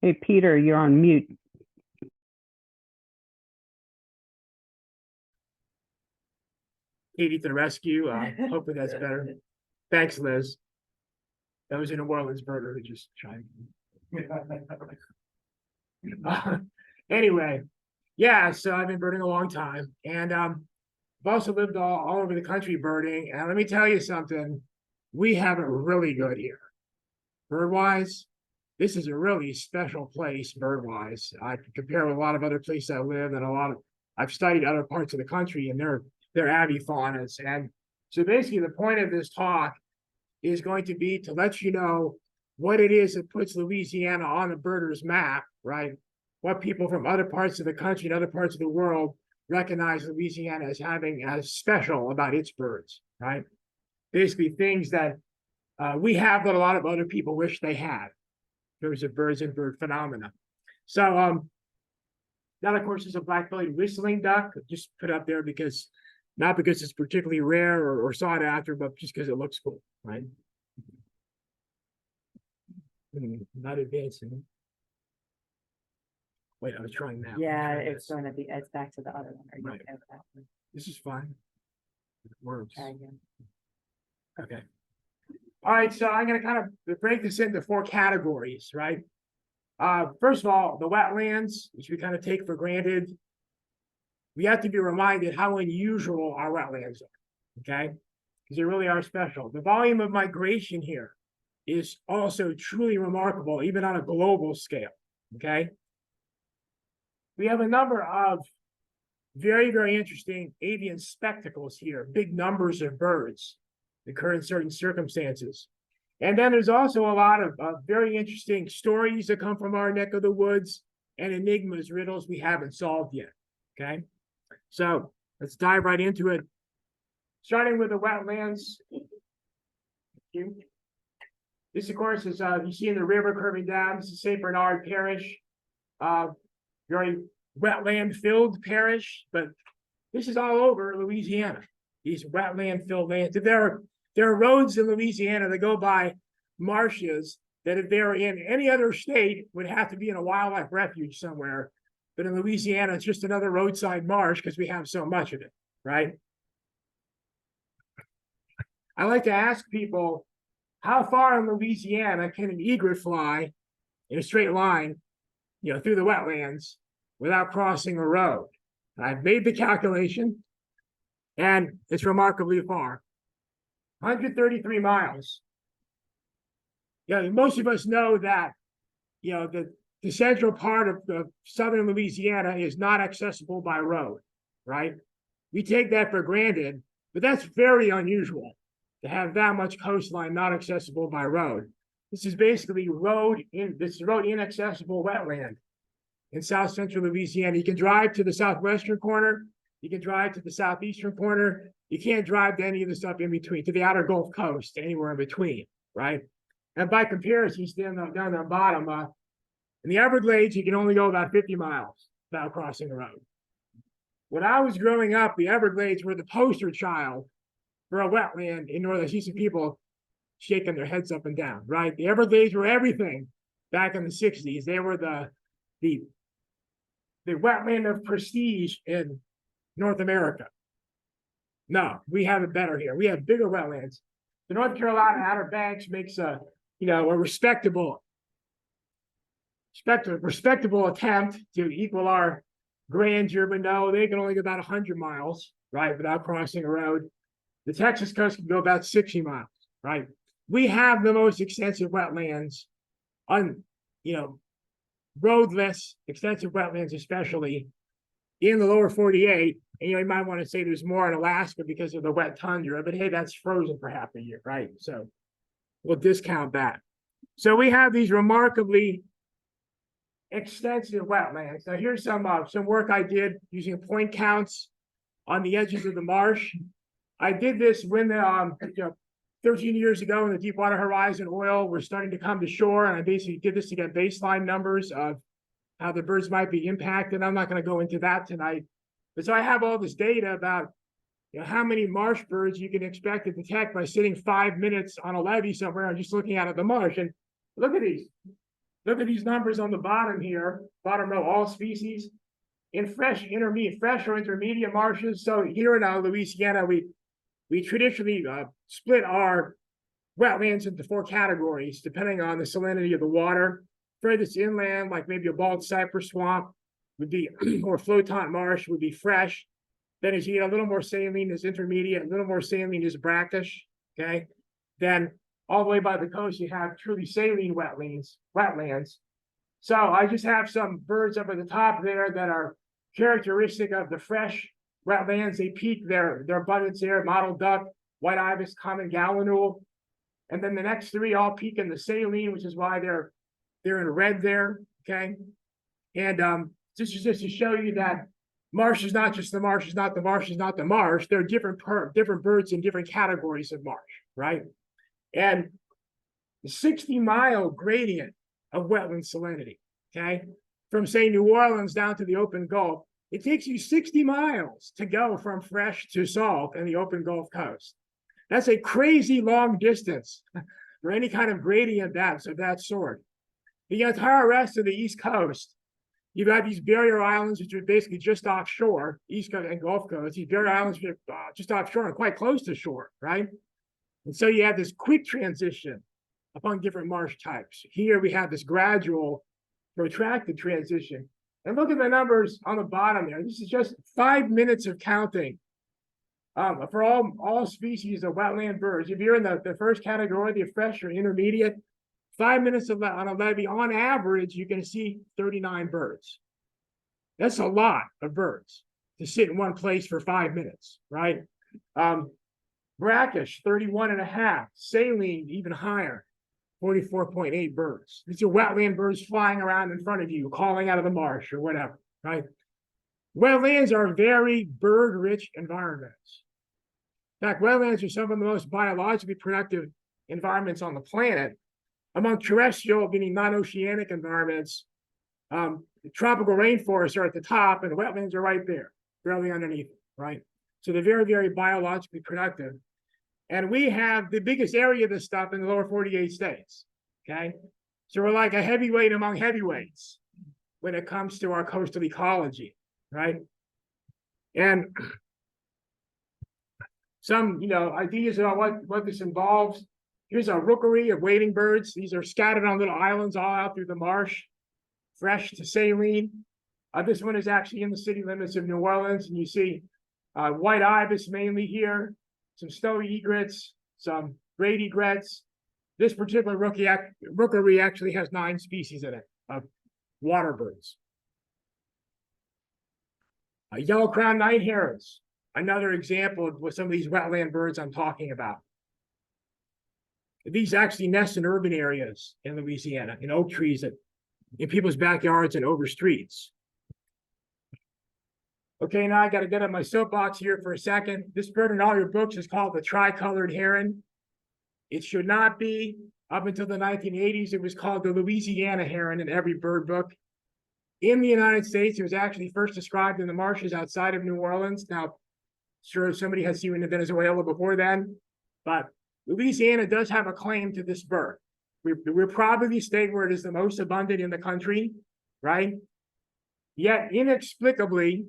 Hey, Peter, you're on mute. Katie to the rescue. Hopefully that's better. Thanks, Liz. That was a New Orleans birder who just tried. Anyway, yeah, so I've been birding a long time. And I've also lived all over the country birding. And let me tell you something, we have it really good here. Bird-wise, this is a really special place bird-wise. I compare with a lot of other places I live and I've studied other parts of the country and they're avifaunas. And so basically the point of this talk is going to be to let you know what it is that puts Louisiana on the birders map, right? What people from other parts of the country and other parts of the world recognize Louisiana as having as special about its birds, right? Basically things that we have that a lot of other people wish they had in terms of birds and bird phenomena. So that of course is a black-bellied whistling duck, just put up there because not because it's particularly rare or sought after, but just because it looks cool, right? Not advancing. Wait, I was trying that. Yeah, it's going to be, it's back to the other one. Are you Right. okay with that one? This is fine. It works. Try again. Okay. All right, so I'm going to kind of break this into 4 categories, right? First of all, the wetlands, which we kind of take for granted. We have to be reminded how unusual our wetlands are, okay? Because they really are special. The volume of migration here is also truly remarkable, even on a global scale, okay? We have a number of very, very interesting avian spectacles here, big numbers of birds that occur in certain circumstances. And then there's also a lot of very interesting stories that come from our neck of the woods and enigmas, riddles we haven't solved yet, okay? So let's dive right into it. Starting with the wetlands. This, of course, is you see in the river curving down. This is St. Bernard Parish, very wetland-filled parish, but this is all over Louisiana. These wetland-filled lands. There are roads in Louisiana that go by marshes that, if they were in any other state, would have to be in a wildlife refuge somewhere. But in Louisiana, it's just another roadside marsh because we have so much of it, right? I like to ask people, how far in Louisiana can an egret fly in a straight line, through the wetlands without crossing a road? And I've made the calculation, and it's remarkably far. 133 miles. Most of us know that, the central part of southern Louisiana is not accessible by road, right? We take that for granted, but that's very unusual to have that much coastline not accessible by road. This is basically road inaccessible wetland in south central Louisiana. You can drive to the southwestern corner, you can drive to the southeastern corner, you can't drive to any of the stuff in between, to the outer Gulf Coast, anywhere in between, right? And by comparison, down the bottom, in the Everglades, you can only go about 50 miles without crossing the road. When I was growing up, the Everglades were the poster child for a wetland in northern. I see some people shaking their heads up and down, right? The Everglades were everything back in the 60s. They were the wetland of prestige in North America. No, we have it better here. We have bigger wetlands. The North Carolina Outer Banks makes a respectable attempt to equal our grandeur, but no, they can only go about 100 miles, right, without crossing a road. The Texas coast can go about 60 miles, right? We have the most extensive wetlands, roadless, extensive wetlands, especially in the lower 48. And you might want to say there's more in Alaska because of the wet tundra, but hey, that's frozen for half a year, right? So we'll discount that. So we have these remarkably extensive wetlands. Now here's some work I did using point counts on the edges of the marsh. I did this when 13 years ago when the Deepwater Horizon oil were starting to come to shore, and I basically did this to get baseline numbers of how the birds might be impacted. I'm not going to go into that tonight, but so I have all this data about how many marsh birds you can expect to detect by sitting 5 minutes on a levee somewhere and just looking out at the marsh. And look at these. Look at these numbers on the bottom here, bottom row, all species in fresh, intermediate, fresh or intermediate marshes. So here in Louisiana, we traditionally split our wetlands into 4 categories, depending on the salinity of the water. Furthest inland, like maybe a bald cypress swamp, would be, or floatant marsh would be fresh. Then as you get a little more saline is intermediate, a little more saline is brackish, okay? Then all the way by the coast, you have truly saline wetlands. So I just have some birds up at the top there that are characteristic of the fresh wetlands. They peak their abundance there, mottled duck, white ibis, common gallinule. And then the next 3 all peak in the saline, which is why they're in red there, okay? And this is just to show you that marsh is not just the marsh, is not the marsh, is not the marsh. There are different birds in different categories of marsh, right? And the 60-mile gradient of wetland salinity, okay? From say New Orleans down to the open Gulf, it takes you 60 miles to go from fresh to salt in the open Gulf Coast. That's a crazy long distance for any kind of gradient depths of that sort. The entire rest of the East Coast, you've got these barrier islands, which are basically just offshore, East Coast and Gulf Coast. These barrier islands are just offshore and quite close to shore, right? And so you have this quick transition among different marsh types. Here we have this gradual, protracted transition. And look at the numbers on the bottom there. This is just 5 minutes of counting for all species of wetland birds. If you're in the first category, the fresh or intermediate, 5 minutes on a levee, on average, you can see 39 birds. That's a lot of birds to sit in one place for 5 minutes, right? Brackish, 31.5. Saline, even higher, 44.8 birds. These are wetland birds flying around in front of you, calling out of the marsh or whatever, right? Wetlands are very bird-rich environments. In fact, wetlands are some of the most biologically productive environments on the planet. Among terrestrial, meaning non-oceanic environments, the tropical rainforests are at the top, and the wetlands are right there, barely underneath, right? So they're very, very biologically productive. And we have the biggest area of this stuff in the lower 48 states, okay? So we're like a heavyweight among heavyweights when it comes to our coastal ecology, right? And some, ideas about what this involves. Here's a rookery of wading birds. These are scattered on little islands all out through the marsh, fresh to saline. This one is actually in the city limits of New Orleans, and you see white ibis mainly here, some snowy egrets, some great egrets. This particular rookery actually has 9 species in it of water birds. Yellow-crowned night herons, another example of what some of these wetland birds I'm talking about. These actually nest in urban areas in Louisiana, in oak trees, in people's backyards and over streets. Okay, now I got to get on my soapbox here for a second. This bird in all your books is called the tricolored heron. It should not be. Up until the 1980s, it was called the Louisiana heron in every bird book. In the United States, it was actually first described in the marshes outside of New Orleans. Now, sure, somebody has seen it in Venezuela before then, but Louisiana does have a claim to this bird. We're probably the state where it is the most abundant in the country, right? Yet inexplicably,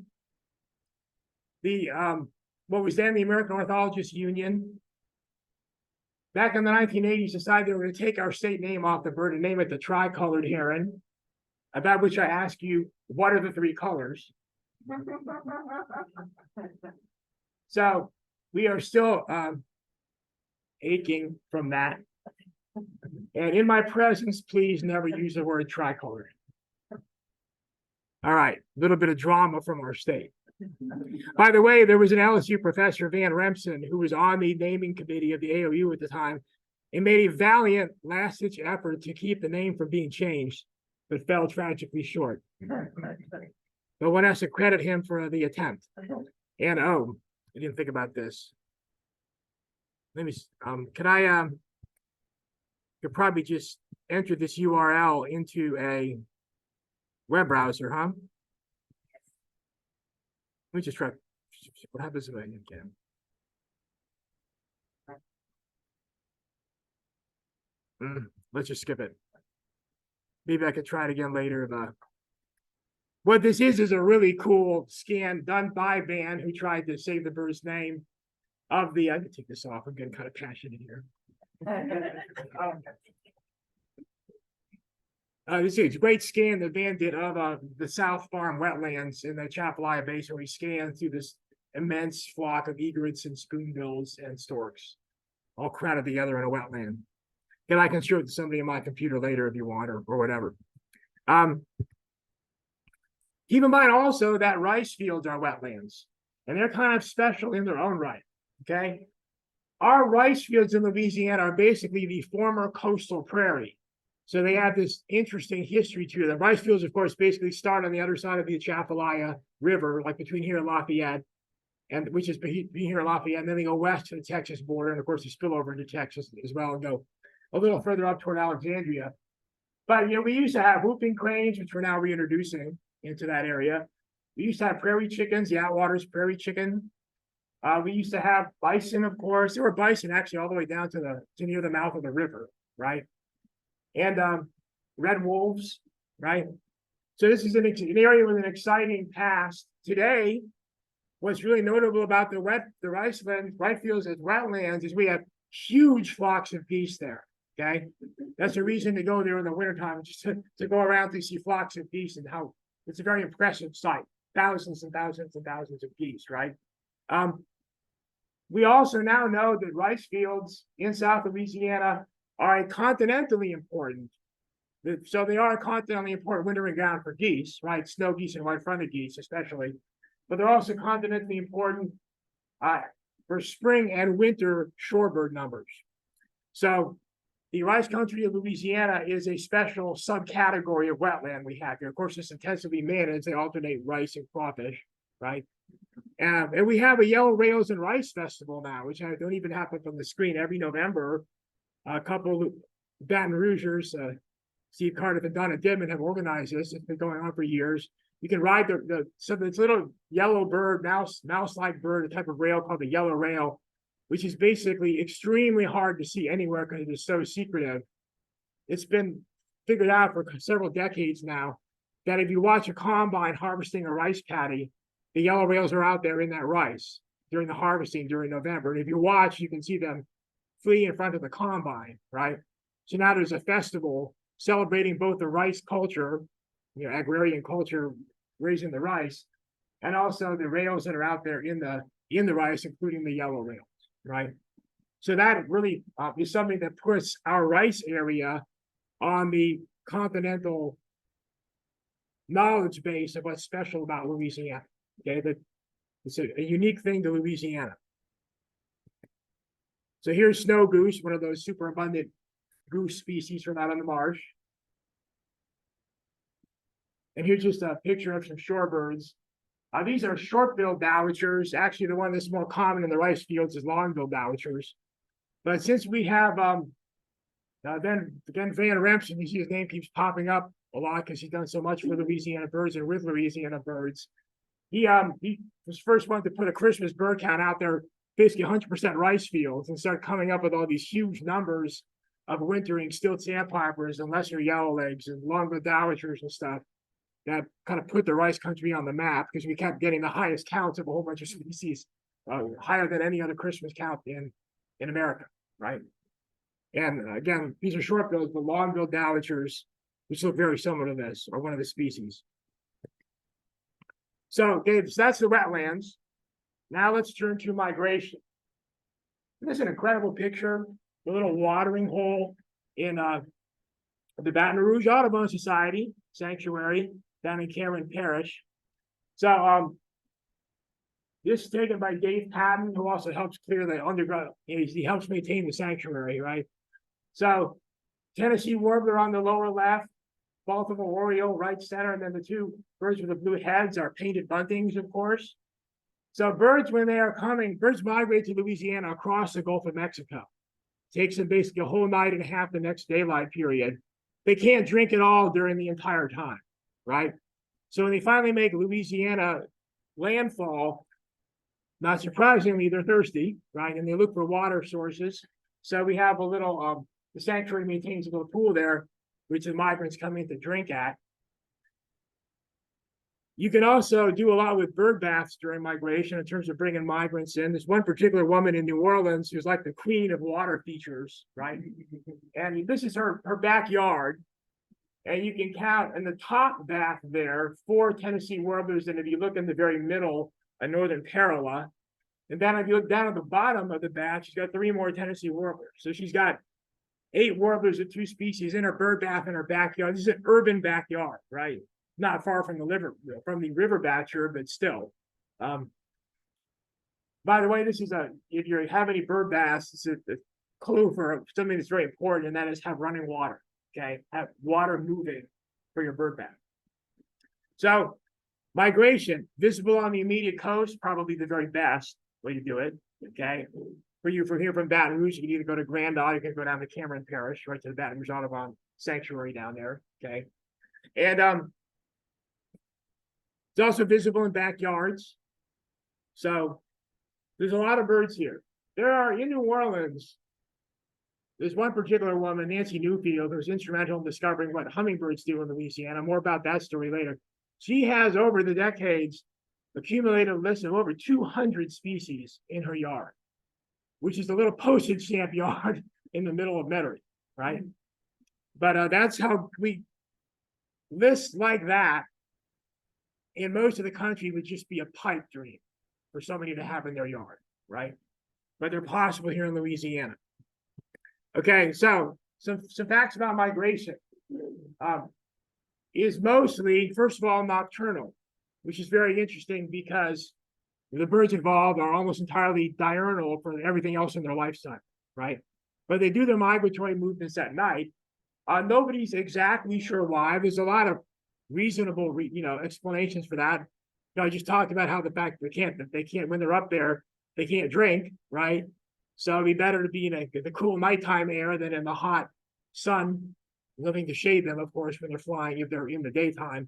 what was then the American Ornithologists Union, back in the 1980s, decided they were going to take our state name off the bird and name it the tricolored heron, about which I ask you, what are the 3 colors? So we are still aching from that. And in my presence, please never use the word tricolored. All right, a little bit of drama from our state. By the way, there was an LSU professor, Van Remsen, who was on the naming committee of the AOU at the time and made a valiant last-ditch effort to keep the name from being changed, but fell tragically short. But one has to credit him for the attempt. And I didn't think about this. Let me, could probably just enter this URL into a web browser, huh? Let me just try. What happens if I can? Let's just skip it. maybe I could try it again later. But what this is a really cool scan done by Van, who tried to save the bird's name of the. I can take this off. I'm getting kind of passionate here. This is a great scan that Van did of the South Farm wetlands in the Chapalaya Basin, where he scanned through this immense flock of egrets and spoonbills and storks, all crowded together in a wetland. And I can show it to somebody on my computer later if you want, or whatever. Keep in mind also that rice fields are wetlands, and they're kind of special in their own right. Okay, our rice fields in Louisiana are basically the former coastal prairie. So they have this interesting history to them. Rice fields, of course, basically start on the other side of the Atchafalaya River, like between here and Lafayette, and which is between here and Lafayette, and then they go west to the Texas border, and of course they spill over into Texas as well and go a little further up toward Alexandria. But we used to have whooping cranes, which we're now reintroducing into that area. We used to have prairie chickens, the Atwater's prairie chicken. We used to have bison, of course. There were bison actually all the way down to near the mouth of the river, right? And red wolves, right? So this is an area with an exciting past. Today, what's really notable about the rice fields as wetlands is we have huge flocks of geese there. Okay, that's a reason to go there in the wintertime, just to go around to see flocks of geese, and how it's a very impressive sight. Thousands and thousands and thousands of geese, right? We also now know that rice fields in South Louisiana are continentally important. So they are a continentally important wintering ground for geese, right? Snow geese and white-fronted geese, especially. But they're also continentally important for spring and winter shorebird numbers. So the rice country of Louisiana is a special subcategory of wetland we have here. Of course, it's intensively managed. They alternate rice and crawfish, right? And we have a Yellow Rails and Rice Festival now, which I don't even happen from the screen every November. A couple of Baton Rougers, Steve Cardiff and Donna Didman, have organized this. It's been going on for years. You can ride so this little yellow bird, mouse-like bird, a type of rail called the yellow rail, which is basically extremely hard to see anywhere because it is so secretive. It's been figured out for several decades now that if you watch a combine harvesting a rice paddy, the yellow rails are out there in that rice during the harvesting during November. And if you watch, you can see them flee in front of the combine, right? So now there's a festival celebrating both the rice culture, agrarian culture, raising the rice, and also the rails that are out there in the rice, including the yellow rails, right? So that really is something that puts our rice area on the continental knowledge base of what's special about Louisiana. Okay, that it's a unique thing to Louisiana. So here's snow goose, one of those super abundant goose species from out on the marsh. And here's just a picture of some shorebirds. These are short-billed dowitchers. Actually, the one that's more common in the rice fields is long-billed dowitchers. But since we have then again Van Remsen, you see his name keeps popping up a lot because he's done so much for Louisiana birds and with Louisiana birds. He was first one to put a Christmas bird count out there, basically 100% rice fields, and start coming up with all these huge numbers of wintering stilt sandpipers and lesser yellowlegs and long-billed dowitchers and stuff that kind of put the rice country on the map because we kept getting the highest counts of a whole bunch of species, higher than any other Christmas count in America, right? And again, these are short-billed, but long-billed dowitchers, which look very similar to this, are one of the species. So, Dave, so that's the wetlands. Now let's turn to migration. This is an incredible picture, the little watering hole in the Baton Rouge Audubon Society sanctuary down in Cameron Parish. So this is taken by Dave Patton, who also helps clear the underground. He helps maintain the sanctuary, right? So Tennessee warbler on the lower left, Baltimore Oriole right center, and then the two birds with the blue heads are painted buntings, of course. So birds, when they are coming, birds migrate to Louisiana across the Gulf of Mexico. It takes them basically a whole night and a half the next daylight period. They can't drink at all during the entire time, right? So when they finally make Louisiana landfall, not surprisingly, they're thirsty, right? And they look for water sources. So we have a little, the sanctuary maintains a little pool there. which the migrants come in to drink at. You can also do a lot with bird baths during migration in terms of bringing migrants in. There's one particular woman in New Orleans who's like the queen of water features, right? And this is her backyard. And you can count in the top bath there, 4 Tennessee warblers. And if you look in the very middle, a northern parula. And then if you look down at the bottom of the bath, she's got 3 more Tennessee warblers. So she's got 8 warblers of 2 species in her bird bath in her backyard. This is an urban backyard, right? Not far from the river batcher, but still. By the way, this is if you have any bird baths, this is a clue for something that's very important, and that is have running water. Okay, have water moving for your bird bath. So migration, visible on the immediate coast, probably the very best way to do it. Okay, for you from here from Baton Rouge, you can either go to Grand Isle, you can go down to Cameron Parish, right to the Baton Rouge Audubon Sanctuary down there. Okay, and it's also visible in backyards. So there's a lot of birds here. There are in New Orleans, there's one particular woman, Nancy Newfield, who's instrumental in discovering what hummingbirds do in Louisiana. More about that story later. She has, over the decades, accumulated a list of over 200 species in her yard, which is a little postage stamp yard in the middle of Metairie, right? But that's how we lists like that in most of the country would just be a pipe dream for somebody to have in their yard, right? But they're possible here in Louisiana. Okay, so some facts about migration. Is mostly, first of all, nocturnal, which is very interesting because the birds involved are almost entirely diurnal for everything else in their lifetime, right? But they do their migratory movements at night. Nobody's exactly sure why. There's a lot of reasonable, explanations for that. I just talked about how the fact they can't when they're up there, they can't drink, right? So it'd be better to be in the cool nighttime air than in the hot sun. Nothing to shade them, of course, when they're flying if they're in the daytime.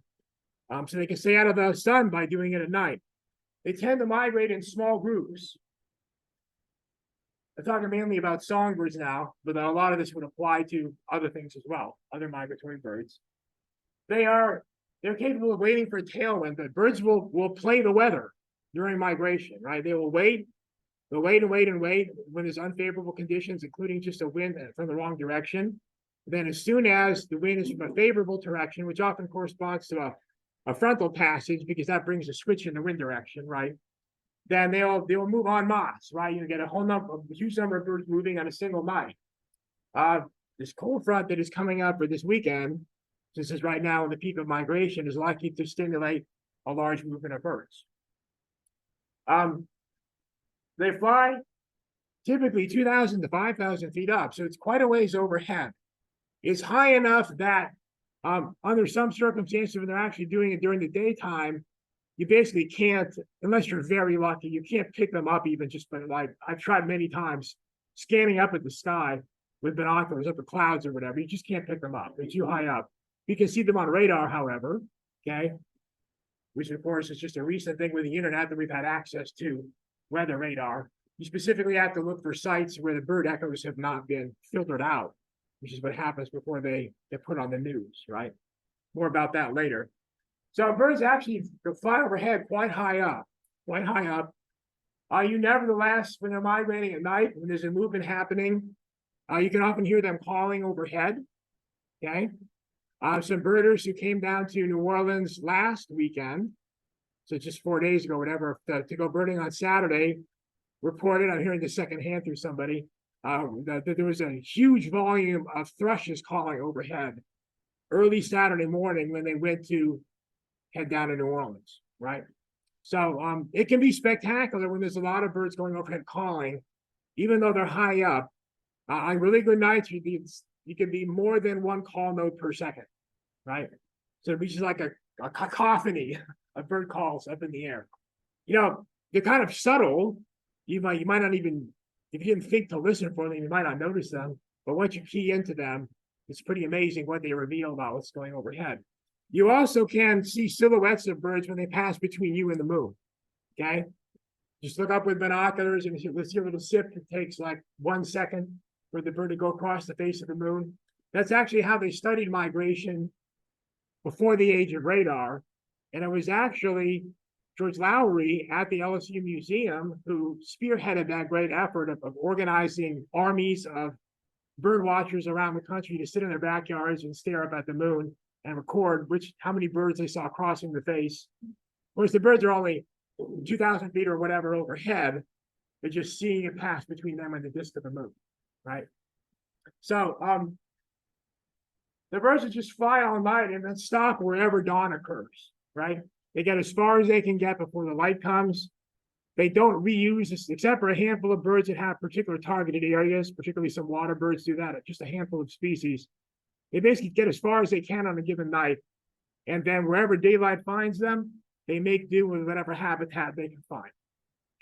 So they can stay out of the sun by doing it at night. They tend to migrate in small groups. I'm talking mainly about songbirds now, but a lot of this would apply to other things as well, other migratory birds. They're capable of waiting for a tailwind, but birds will play the weather during migration, right? They will wait. They'll wait and wait and wait when there's unfavorable conditions, including just a wind from the wrong direction. Then as soon as the wind is from a favorable direction, which often corresponds to a frontal passage because that brings a switch in the wind direction, right? Then they'll move en masse, right? You get a huge number of birds moving on a single night. This cold front that is coming up for this weekend, this is right now in the peak of migration, is likely to stimulate a large movement of birds. They fly typically 2,000 to 5,000 feet up, so it's quite a ways overhead. It's high enough that under some circumstances, when they're actually doing it during the daytime, you basically can't, unless you're very lucky, you can't pick them up even just by like, I've tried many times scanning up at the sky with binoculars up at clouds or whatever. You just can't pick them up. They're too high up. You can see them on radar, however, okay? Which of course is just a recent thing with the internet that we've had access to, weather radar. You specifically have to look for sites where the bird echoes have not been filtered out, which is what happens before they get put on the news, right? More about that later. So birds actually fly overhead quite high up, quite high up. You nevertheless, when they're migrating at night, when there's a movement happening, you can often hear them calling overhead, okay? Some birders who came down to New Orleans last weekend, so just 4 days ago, whatever, to go birding on Saturday, reported, I'm hearing this secondhand through somebody, that there was a huge volume of thrushes calling overhead early Saturday morning when they went to head down to New Orleans, right? So it can be spectacular when there's a lot of birds going overhead calling, even though they're high up. On really good nights, you can be more than one call note per second, right? So it reaches like a cacophony of bird calls up in the air. They're kind of subtle. You might not even, if you didn't think to listen for them, you might not notice them. But once you key into them, it's pretty amazing what they reveal about what's going overhead. You also can see silhouettes of birds when they pass between you and the moon, okay? Just look up with binoculars and you'll see a little sip. It takes like 1 second for the bird to go across the face of the moon. That's actually how they studied migration before the age of radar. And it was actually George Lowry at the LSU Museum who spearheaded that great effort of organizing armies of bird watchers around the country to sit in their backyards and stare up at the moon and record how many birds they saw crossing the face. Of course, the birds are only 2,000 feet or whatever overhead, but just seeing it pass between them and the disk of the moon, right? So the birds would just fly all night and then stop wherever dawn occurs, right? They get as far as they can get before the light comes. They don't reuse this, except for a handful of birds that have particular targeted areas, particularly some water birds do that, just a handful of species. They basically get as far as they can on a given night. And then wherever daylight finds them, they make do with whatever habitat they can find,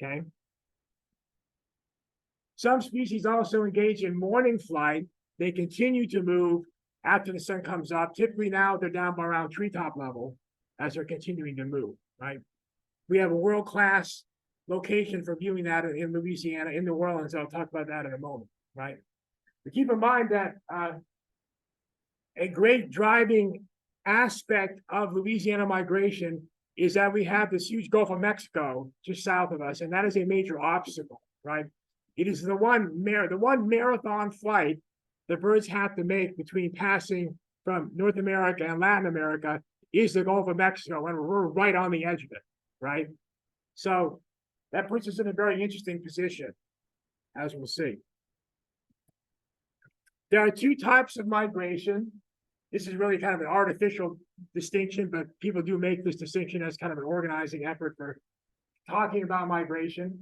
okay? Some species also engage in morning flight. They continue to move after the sun comes up. Typically now they're down by around treetop level as they're continuing to move, right? We have a world-class location for viewing that in Louisiana, in New Orleans. I'll talk about that in a moment, right? But keep in mind that a great driving aspect of Louisiana migration is that we have this huge Gulf of Mexico just south of us, and that is a major obstacle, right? It is the one marathon flight the birds have to make between passing from North America and Latin America is the Gulf of Mexico, and we're right on the edge of it, right? So that puts us in a very interesting position, as we'll see. There are two types of migration. This is really kind of an artificial distinction, but people do make this distinction as kind of an organizing effort for talking about migration.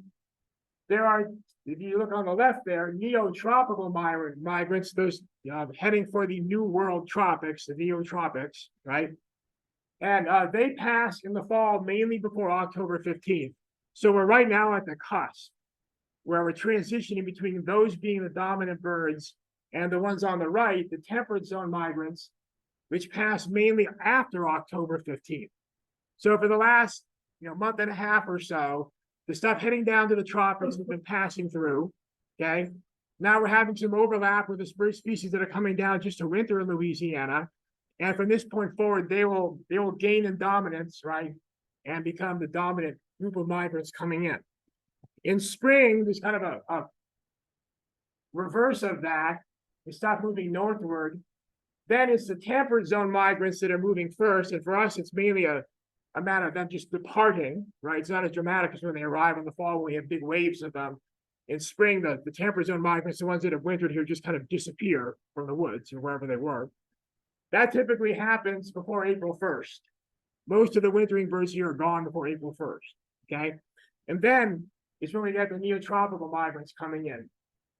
There are, if you look on the left there, neotropical migrants, those heading for the New World tropics, the neotropics, right? And they pass in the fall mainly before October 15th. So we're right now at the cusp where we're transitioning between those being the dominant birds and the ones on the right, the temperate zone migrants, which pass mainly after October 15th. So for the last month and a half or so, the stuff heading down to the tropics has been passing through, okay? Now we're having some overlap with the bird species that are coming down just to winter in Louisiana. And from this point forward, they will gain in dominance, right? And become the dominant group of migrants coming in. In spring, there's kind of a reverse of that. They stop moving northward. Then it's the temperate zone migrants that are moving first. And for us, it's mainly a matter of them just departing, right? It's not as dramatic as when they arrive in the fall when we have big waves of them. In spring, the temperate zone migrants, the ones that have wintered here, just kind of disappear from the woods or wherever they were. That typically happens before April 1st. Most of the wintering birds here are gone before April 1st, okay? And then it's when we get the neotropical migrants coming in,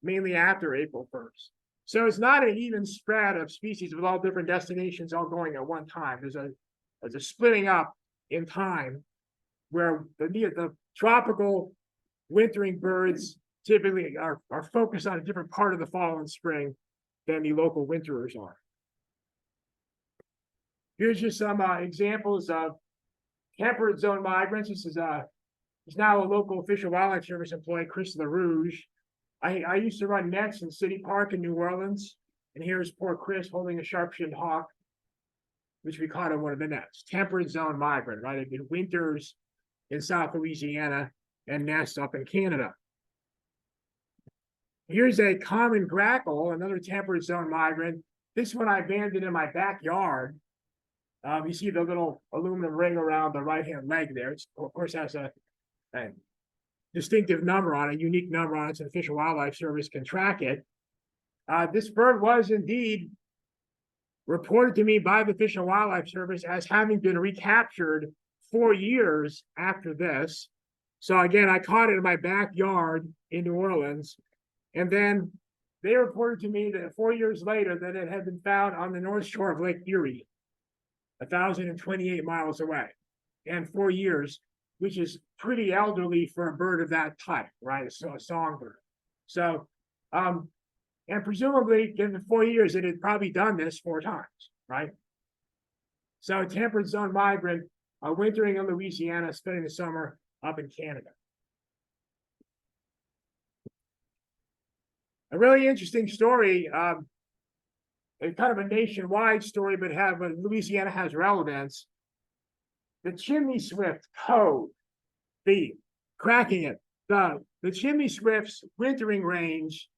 mainly after April 1st. So it's not an even spread of species with all different destinations all going at one time. There's a splitting up in time where the tropical wintering birds typically are focused on a different part of the fall and spring than the local winterers are. Here's just some examples of temperate zone migrants. This is now a local official wildlife service employee, Chris LaRouge. I used to run nets in City Park in New Orleans, and here's poor Chris holding a sharp-shinned hawk, which we caught in one of the nets. Temperate zone migrant, right? It winters in South Louisiana and nests up in Canada. Here's a common grackle, another temperate zone migrant. This one I abandoned in my backyard. You see the little aluminum ring around the right-hand leg there. It, of course, has a distinctive number on it, a unique number on it, so the Fish and Wildlife Service can track it. This bird was indeed reported to me by the Fish and Wildlife Service as having been recaptured 4 years after this. So again, I caught it in my backyard in New Orleans. And then they reported to me that 4 years later that it had been found on the north shore of Lake Erie, 1,028 miles away. And 4 years, which is pretty elderly for a bird of that type, right? So a songbird. So, and presumably, given 4 years, it had probably done this 4 times, right? So a temperate zone migrant wintering in Louisiana, spending the summer up in Canada. A really interesting story. a kind of a nationwide story, but Louisiana has relevance. The chimney swift code, the cracking it, the chimney swift's wintering range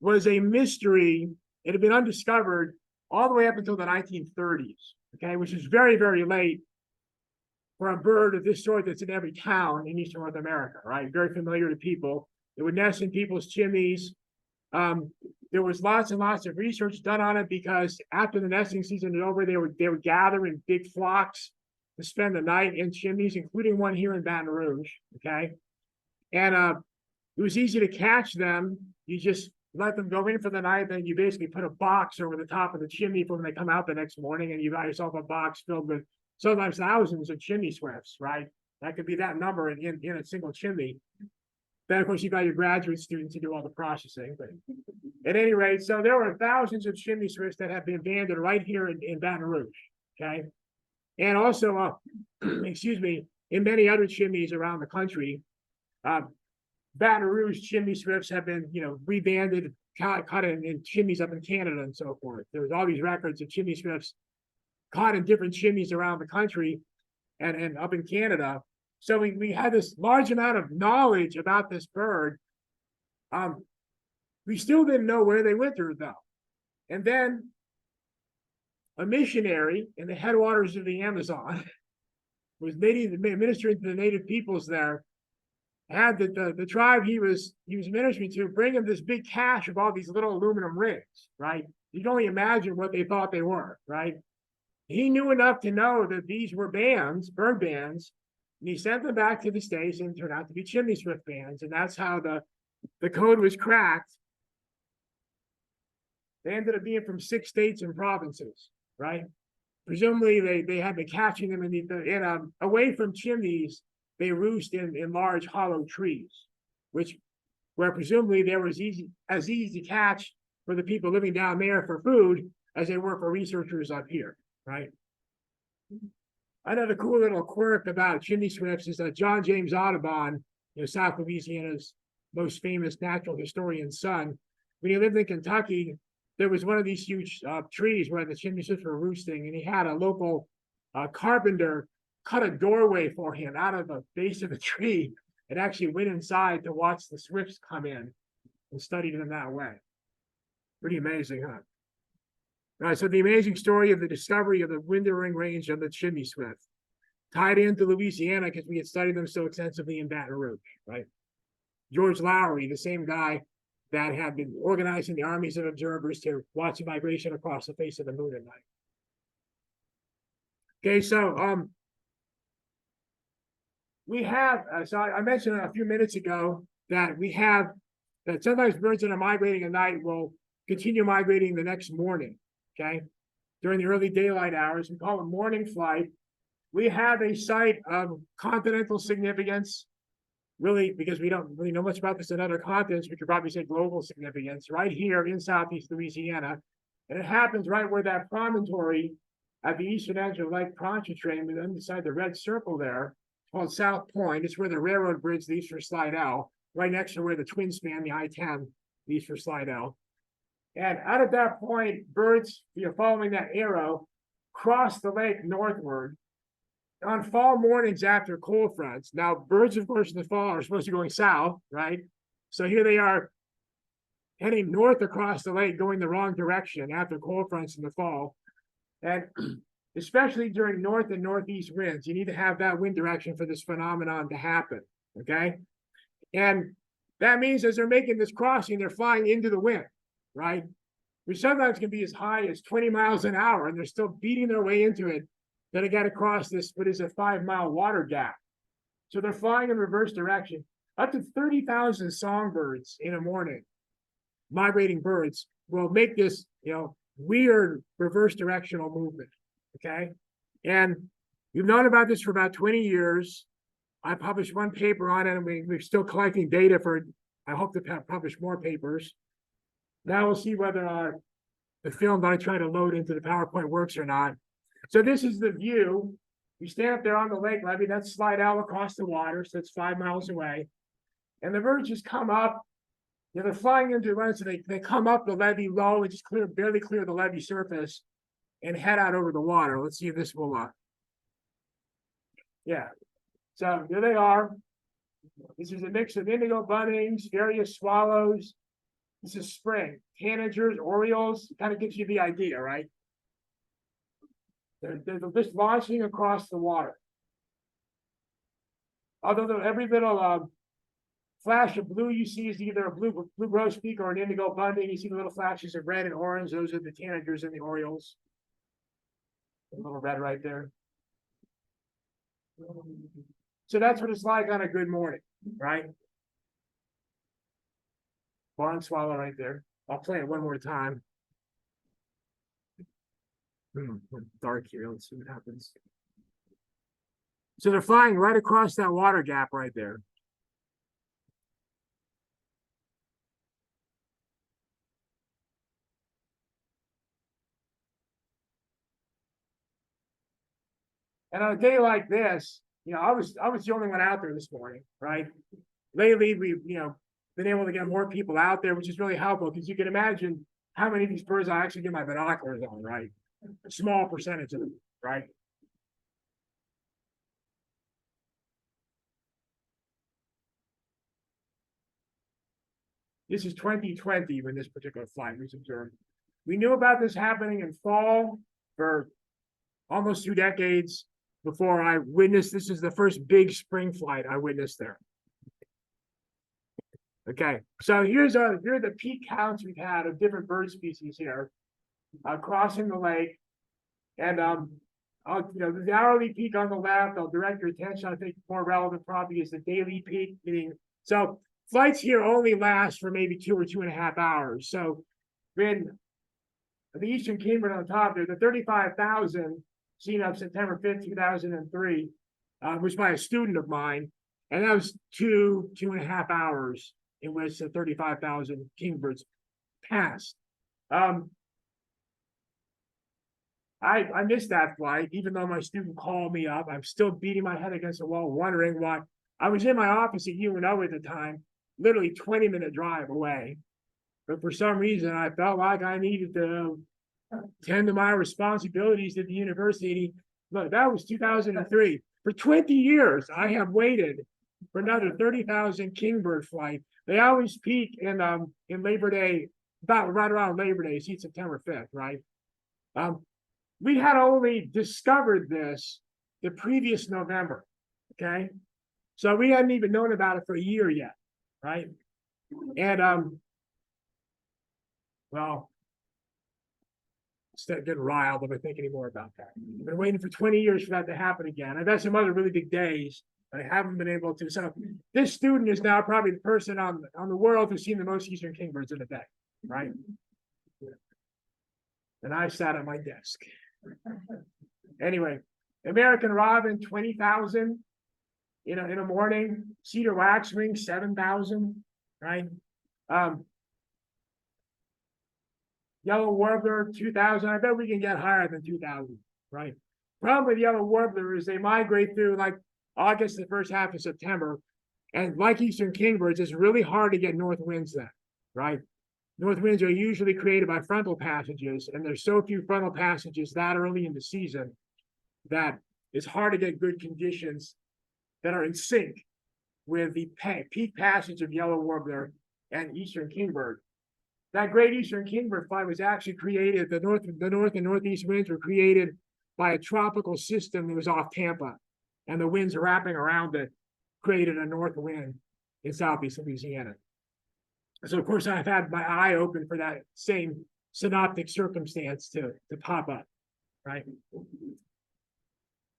was a mystery. It had been undiscovered all the way up until the 1930s, okay, which is very, very late for a bird of this sort that's in every town in Eastern North America, right? Very familiar to people. It would nest in people's chimneys. There was lots and lots of research done on it because after the nesting season is over, they would gather in big flocks to spend the night in chimneys, including one here in Baton Rouge, okay? And it was easy to catch them. You just let them go in for the night, then you basically put a box over the top of the chimney for when they come out the next morning, and you got yourself a box filled with sometimes thousands of chimney swifts, right? That could be that number in a single chimney. Then, of course, you got your graduate students to do all the processing. But at any rate, so there were thousands of chimney swifts that have been abandoned right here in Baton Rouge, okay? And also, excuse me, in many other chimneys around the country. Baton Rouge chimney swifts have been, rebanded, caught in chimneys up in Canada and so forth. There's all these records of chimney swifts caught in different chimneys around the country and up in Canada. So we had this large amount of knowledge about this bird. We still didn't know where they wintered, though. And then a missionary in the headwaters of the Amazon was ministering to the native peoples there, had the tribe he was ministering to bring him this big cache of all these little aluminum rings, right? You can only imagine what they thought they were, right? He knew enough to know that these were bands, bird bands, and he sent them back to the States and turned out to be chimney swift bands. And that's how the code was cracked. They ended up being from 6 states and provinces, right? Presumably they had been catching them away from chimneys. They roost in large hollow trees, where presumably there was as easy to catch for the people living down there for food as they were for researchers up here, right? Another cool little quirk about chimney swifts is that John James Audubon, South Louisiana's most famous natural historian's son, when he lived in Kentucky, there was one of these huge trees where the chimney swifts were roosting, and he had a local carpenter cut a doorway for him out of the base of the tree and actually went inside to watch the swifts come in and studied them that way. Pretty amazing, huh? All right, so the amazing story of the discovery of the wintering range of the chimney swift tied into Louisiana because we had studied them so extensively in Baton Rouge, right? George Lowry, the same guy that had been organizing the armies of observers to watch the migration across the face of the moon at night. Okay, so we have, so I mentioned a few minutes ago that that sometimes birds that are migrating at night will continue migrating the next morning, okay? During the early daylight hours, we call it morning flight. We have a site of continental significance, really, because we don't really know much about this in other continents, we could probably say global significance, right here in Southeast Louisiana. And it happens right where that promontory at the eastern edge of Lake Pontchartrain, and beside the red circle there, called South Point. It's where the railroad bridge leaves for Slidell, right next to where the twin span, the I-10, leaves for Slidell. And out of that point, birds, following that arrow, cross the lake northward on fall mornings after cold fronts. Now, birds, of course, in the fall are supposed to be going south, right? So here they are heading north across the lake, going the wrong direction after cold fronts in the fall. And especially during north and northeast winds, you need to have that wind direction for this phenomenon to happen, okay? And that means as they're making this crossing, they're flying into the wind, right? Which sometimes can be as high as 20 miles an hour, and they're still beating their way into it. Then they got to cross this, what is a 5-mile water gap. So they're flying in reverse direction. Up to 30,000 songbirds in a morning, migrating birds, will make this, weird reverse directional movement, okay? And we've known about this for about 20 years. I published one paper on it, and we're still collecting data for, I hope to publish more papers. Now we'll see whether the film that I try to load into the PowerPoint works or not. So this is the view. We stand up there on the lake levee, that's Slidell across the water, so it's 5 miles away. And the birds just come up Yeah, they're flying into the run, so they come up the levee low and just barely clear the levee surface and head out over the water. Let's see if this will yeah. So here they are. This is a mix of indigo buntings, various swallows. This is spring. Tanagers, orioles, kind of gives you the idea, right? They're just launching across the water. Although every little flash of blue you see is either a blue grosbeak or an indigo bunting. You see the little flashes of red and orange. Those are the tanagers and the orioles. A little red right there. So that's what it's like on a good morning, right? Barn swallow right there. I'll play it one more time. Dark here. Let's see what happens. So they're flying right across that water gap right there. And on a day like this, I was the only one out there this morning, right? Lately, we've been able to get more people out there, which is really helpful because you can imagine how many of these birds I actually get my binoculars on, right? A small percentage of them, right? This is 2020 when this particular flight was observed. We knew about this happening in fall for almost 2 decades before I witnessed. This is the first big spring flight I witnessed there. Okay, so here are the peak counts we've had of different bird species here crossing the lake. And the hourly peak on the left, I'll direct your attention. I think more relevant probably is the daily peak, meaning so flights here only last for maybe 2 or 2.5 hours. So when the Eastern Kingbird on top there, the 35,000 seen up September 5th, 2003, was by a student of mine, and that was 2.5 hours in which the 35,000 kingbirds passed. I missed that flight, even though my student called me up. I'm still beating my head against the wall, wondering why. I was in my office at UNO at the time, literally 20-minute drive away. But for some reason, I felt like I needed to tend to my responsibilities at the university. Look, that was 2003. For 20 years, I have waited for another 30,000 kingbird flight. They always peak in Labor Day, about right around Labor Day, see September 5th, right? We had only discovered this the previous November, okay? So we hadn't even known about it for a year yet, right? And well, instead of getting riled, I'm not thinking anymore about that. I've been waiting for 20 years for that to happen again. I've had some other really big days, but I haven't been able to. So this student is now probably the person on the world who's seen the most Eastern kingbirds in a day, right? And I sat at my desk. Anyway, American robin, 20,000 in a morning. Cedar waxwing, 7,000, right? Yellow warbler, 2,000. I bet we can get higher than 2,000, right? Problem with yellow warbler is they migrate through like August, the first half of September. And like Eastern kingbirds, it's really hard to get north winds then, right? North winds are usually created by frontal passages, and there's so few frontal passages that early in the season that it's hard to get good conditions that are in sync with the peak passage of yellow warbler and Eastern kingbird. That great Eastern kingbird flight was actually created, the north and northeast winds were created by a tropical system that was off Tampa, and the winds wrapping around it created a north wind in southeast Louisiana. So of course I've had my eye open for that same synoptic circumstance to pop up, right?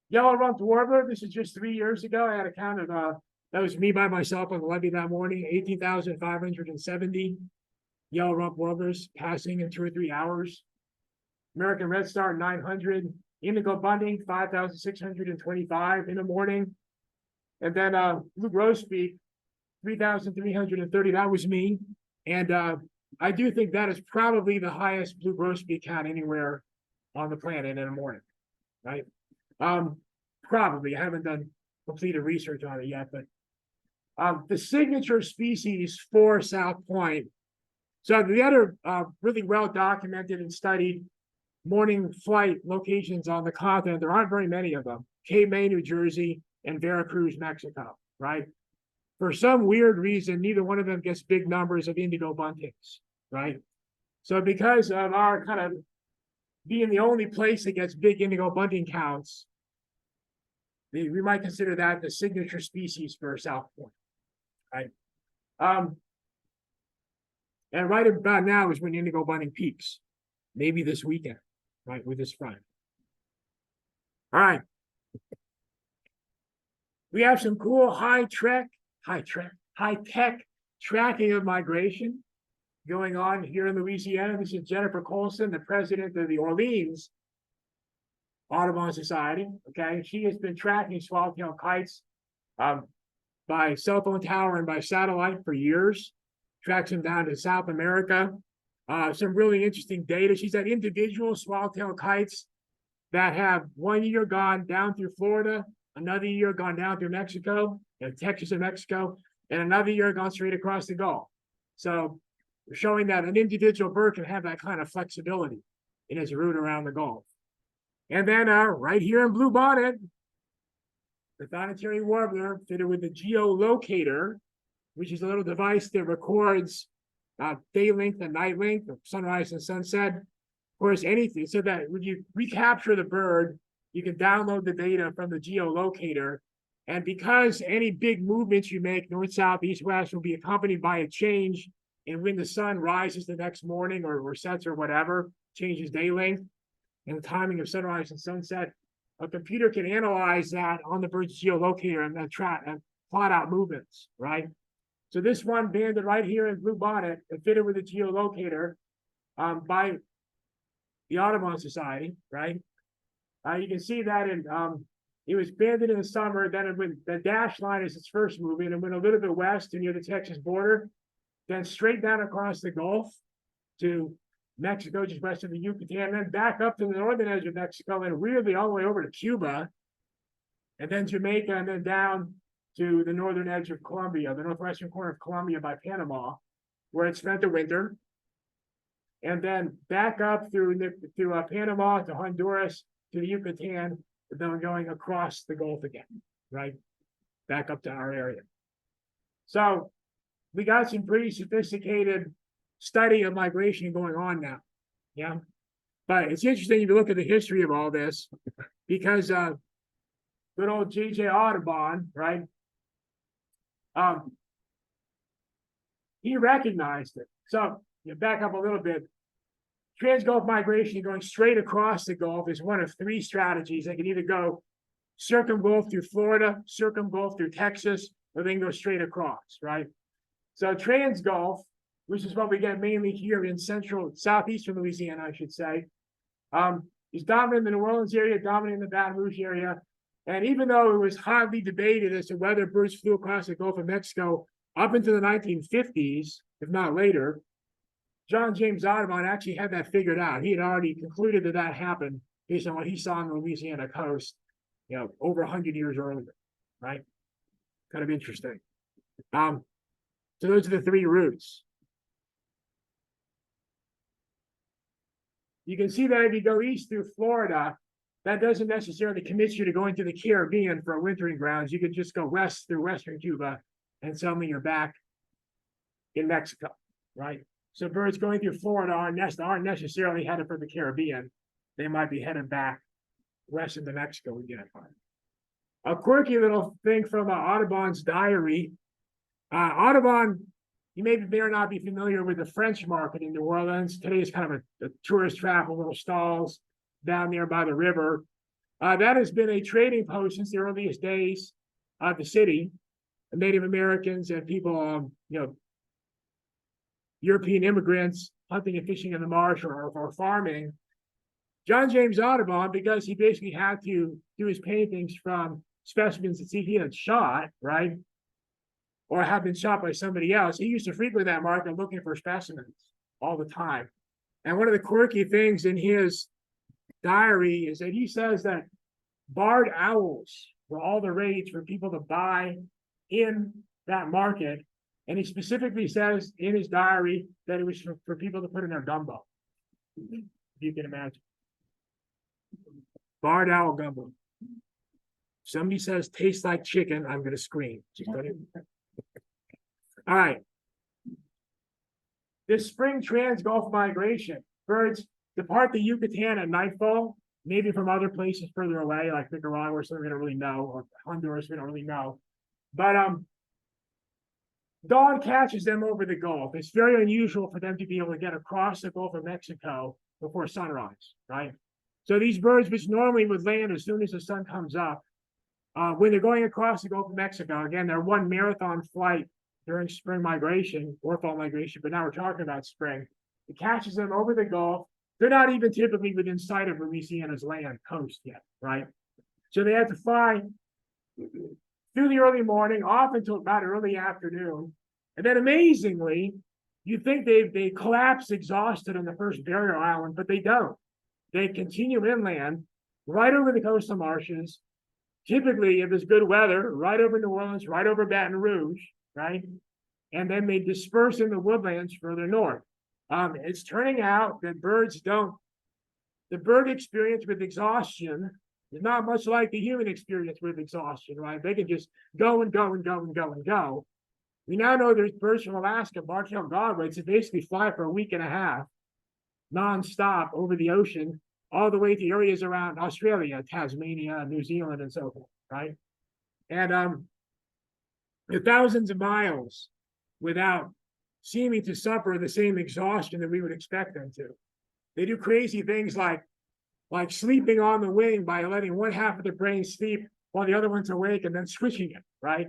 Yellow-rumped warbler, this is just 3 years ago. I had a count of, that was me by myself on the levee that morning, 18,570 yellow-rumped warblers passing in 2 or 3 hours. American red star, 900. Indigo bunting, 5,625 in the morning. And then blue grosbeak, 3,330. That was me. And I do think that is probably the highest blue grosbeak count anywhere on the planet in the morning, right? Probably. I haven't done completed research on it yet, but The signature species for South Point. So the other really well documented and studied morning flight locations on the continent, there aren't very many of them. Cape May, New Jersey, and Veracruz, Mexico, right? For some weird reason, neither one of them gets big numbers of indigo buntings, right? So because of our kind of being the only place that gets big indigo bunting counts, we might consider that the signature species for South Point, right? And right about now is when indigo bunting peaks, maybe this weekend, right, with this front. All right. We have some cool high-tech tracking of migration going on here in Louisiana. This is Jennifer Colson, the president of the Orleans Audubon Society. Okay, she has been tracking swallowtail kites by cell phone tower and by satellite for years. Tracks them down to South America. Some really interesting data. She's had individual swallowtail kites that have 1 year gone down through Florida, another year gone down through Mexico, Texas and Mexico, and another year gone straight across the Gulf. So we're showing that an individual bird can have that kind of flexibility in its route around the Gulf. And then right here in Blue Bonnet, the thonotary warbler fitted with the geolocator, which is a little device that records day length and night length, of sunrise and sunset, of course, anything, so that when you recapture the bird, you can download the data from the geolocator. And because any big movements you make, north, south, east, west, will be accompanied by a change in when the sun rises the next morning or sets or whatever, changes day length and the timing of sunrise and sunset, a computer can analyze that on the bird's geolocator and then track and plot out movements, right? So this one banded right here in Blue Bonnet and fitted with a geolocator by the Audubon Society, right? You can see that it was banded in the summer. Then it went, the dashed line is its first movement, and went a little bit west to near the Texas border, then straight down across the Gulf to Mexico, just west of the Yucatan, then back up to the northern edge of Mexico, and weirdly all the way over to Cuba, and then Jamaica, and then down to the northern edge of Colombia, the northwestern corner of Colombia by Panama, where it spent the winter, and then back up through Panama to Honduras to the Yucatan, and then going across the Gulf again, right? Back up to our area. So we got some pretty sophisticated study of migration going on now, yeah? But it's interesting if you look at the history of all this, because good old J.J. Audubon, right? He recognized it. So you back up a little bit. Trans-Gulf migration going straight across the Gulf is one of three strategies. They can either go circumgulf through Florida, circumgulf through Texas, or they can go straight across, right? So trans-Gulf, which is what we get mainly here in southeastern Louisiana, I should say, is dominant in the New Orleans area, dominant in the Baton Rouge area. And even though it was hotly debated as to whether birds flew across the Gulf of Mexico up into the 1950s, if not later, John James Audubon actually had that figured out. He had already concluded that that happened based on what he saw on the Louisiana coast, over 100 years earlier, right? Kind of interesting. So those are the three routes. You can see that if you go east through Florida, that doesn't necessarily commit you to going to the Caribbean for wintering grounds. You could just go west through western Cuba, and suddenly you're back in Mexico, right? So birds going through Florida aren't necessarily headed for the Caribbean. They might be headed back west into Mexico again. A quirky little thing from Audubon's diary. Audubon, you may or not be familiar with the French market in New Orleans. Today is kind of a tourist trap, little stalls down there by the river. That has been a trading post since the earliest days of the city. Native Americans and people, European immigrants hunting and fishing in the marsh or farming. John James Audubon, because he basically had to do his paintings from specimens that he had shot, right? Or have been shot by somebody else. He used to frequent that market looking for specimens all the time. And one of the quirky things in his diary is that he says that barred owls were all the rage for people to buy in that market. And he specifically says in his diary that it was for people to put in their gumbo. If you can imagine. Barred owl gumbo. Somebody says tastes like chicken, I'm gonna scream. All right. This spring trans-Gulf migration, birds depart the Yucatan at nightfall, maybe from other places further away, like Nicaragua, so we don't really know, or Honduras, we don't really know. But dawn catches them over the Gulf. It's very unusual for them to be able to get across the Gulf of Mexico before sunrise, right? So these birds, which normally would land as soon as the sun comes up, when they're going across the Gulf of Mexico, again, they're one marathon flight during spring migration or fall migration, but now we're talking about spring. It catches them over the Gulf. They're not even typically within sight of Louisiana's land coast yet, right? So they have to fly through the early morning, off until about early afternoon. And then amazingly, you think they collapse exhausted on the first barrier island, but they don't. They continue inland, right over the coastal marshes. Typically, if there's good weather, right over New Orleans, right over Baton Rouge, right? And then they disperse in the woodlands further north. It's turning out that the bird experience with exhaustion is not much like the human experience with exhaustion, right? They can just go and go and go and go and go. We now know there's birds from Alaska, bar-tailed godwits, that basically fly for a week and a half, nonstop over the ocean, all the way to areas around Australia, Tasmania, New Zealand, and so forth, right? And thousands of miles without seeming to suffer the same exhaustion that we would expect them to. They do crazy things like sleeping on the wing by letting one half of the brain sleep while the other one's awake and then switching it, right?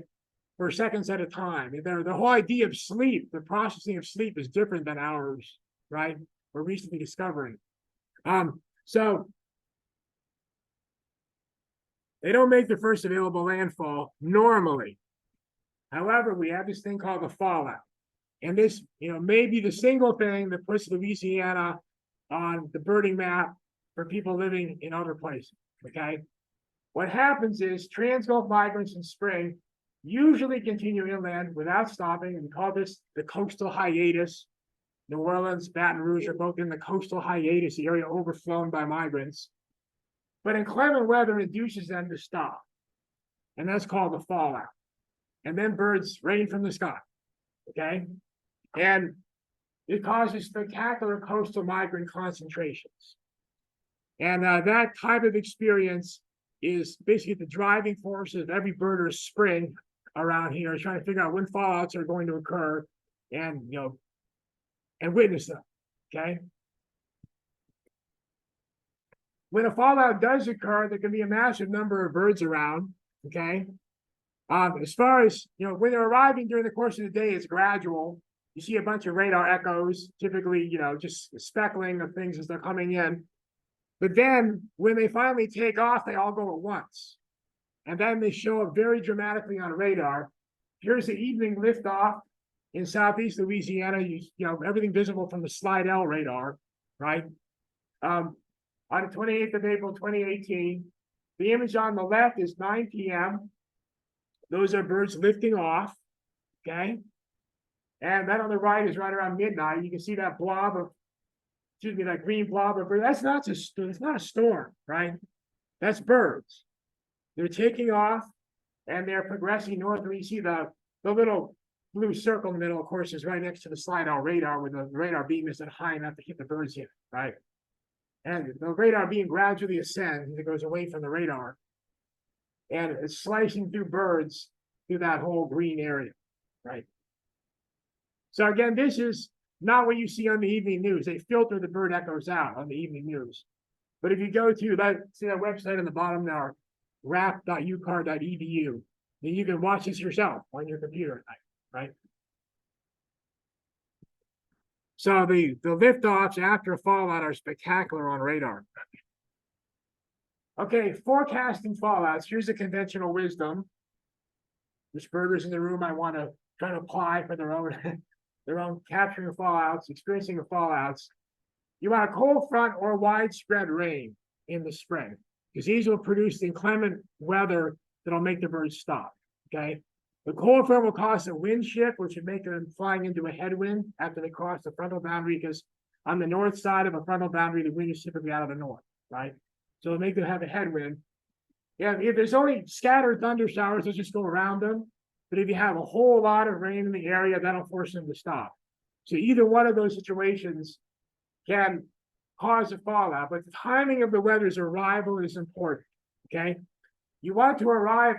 For seconds at a time. The whole idea of sleep, the processing of sleep is different than ours, right? We're recently discovering. So they don't make the first available landfall normally. However, we have this thing called the fallout. And this, may be the single thing that puts Louisiana on the birding map for people living in other places, okay? What happens is trans-Gulf migrants in spring usually continue inland without stopping, and we call this the coastal hiatus. New Orleans, Baton Rouge are both in the coastal hiatus, the area overflown by migrants. But inclement weather induces them to stop, and that's called the fallout. And then birds rain from the sky, okay? And it causes spectacular coastal migrant concentrations. And that type of experience is basically the driving force of every birder's spring around here, trying to figure out when fallouts are going to occur and, and witness them, okay? When a fallout does occur, there can be a massive number of birds around, okay? As far as, when they're arriving during the course of the day, it's gradual. You see a bunch of radar echoes, typically, just speckling of things as they're coming in. But then when they finally take off, they all go at once. And then they show up very dramatically on radar. Here's the evening liftoff in southeast Louisiana. Everything visible from the Slidell radar, right? On the 28th of April, 2018. The image on the left is 9 p.m. Those are birds lifting off, okay? And that on the right is right around midnight. You can see that blob of, that green blob of birds. It's not a storm, right? That's birds. They're taking off and they're progressing northward. You see the little blue circle in the middle, of course, is right next to the Slidell radar, where the radar beam isn't high enough to hit the birds yet, right? And the radar beam gradually ascends as it goes away from the radar. And it's slicing through birds through that whole green area, right? So again, this is not what you see on the evening news. They filter the bird echoes out on the evening news. But if you go to that website on the bottom there, rap.ucar.edu, then you can watch this yourself on your computer at night, right? So the liftoffs after a fallout are spectacular on radar. Okay, forecasting fallouts. Here's the conventional wisdom. There's birders in the room I want to try to apply for their own capturing of fallouts, experiencing of fallouts. You want a cold front or widespread rain in the spring, because these will produce the inclement weather that'll make the birds stop, okay? The cold front will cause a wind shift, which would make them flying into a headwind after they cross the frontal boundary, because on the north side of a frontal boundary, the wind is typically out of the north, right? So it'll make them have a headwind. Yeah, if there's only scattered thunder showers, they'll just go around them. But if you have a whole lot of rain in the area, that'll force them to stop. So either one of those situations can cause a fallout, but the timing of the weather's arrival is important, okay? You want to arrive,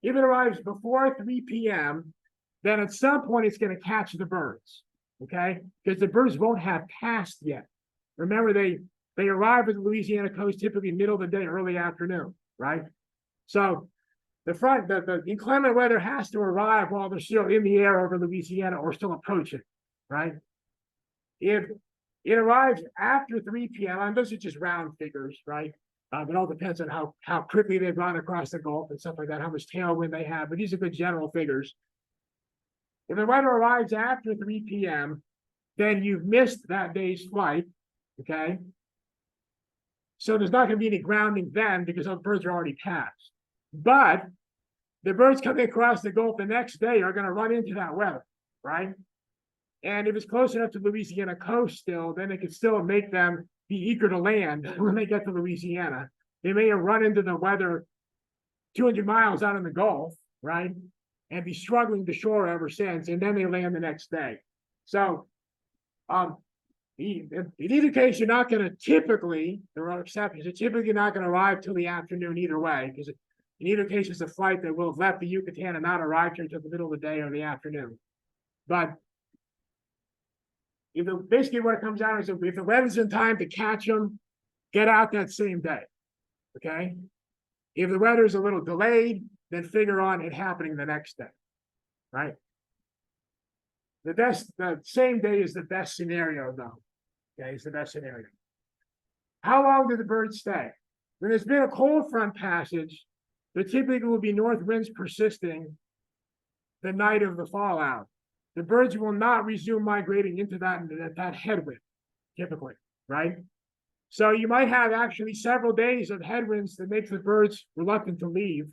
if it arrives before 3 p.m., then at some point it's going to catch the birds, okay? Because the birds won't have passed yet. Remember, they arrive at the Louisiana coast typically middle of the day, early afternoon, right? So the inclement weather has to arrive while they're still in the air over Louisiana or still approaching, right? If it arrives after 3 p.m., and those are just round figures, right? It all depends on how quickly they've gone across the Gulf and stuff like that, how much tailwind they have, but these are good general figures. If the weather arrives after 3 p.m., then you've missed that day's flight, okay? So there's not going to be any grounding then because those birds are already passed. But the birds coming across the Gulf the next day are going to run into that weather, right? And if it's close enough to the Louisiana coast still, then it could still make them be eager to land when they get to Louisiana. They may have run into the weather 200 miles out in the Gulf, right? And be struggling to shore ever since, and then they land the next day. So in either case, you're not going to typically, there are exceptions, you're typically not going to arrive till the afternoon either way, because in either case, it's a flight that will have left the Yucatan and not arrived here until the middle of the day or the afternoon. But basically what it comes down is if the weather's in time to catch them, get out that same day, okay? If the weather's a little delayed, then figure on it happening the next day, right? The same day is the best scenario, though. Okay, it's the best scenario. How long do the birds stay? When there's been a cold front passage, there typically will be north winds persisting the night of the fallout. The birds will not resume migrating into that headwind, typically, right? So you might have actually several days of headwinds that make the birds reluctant to leave.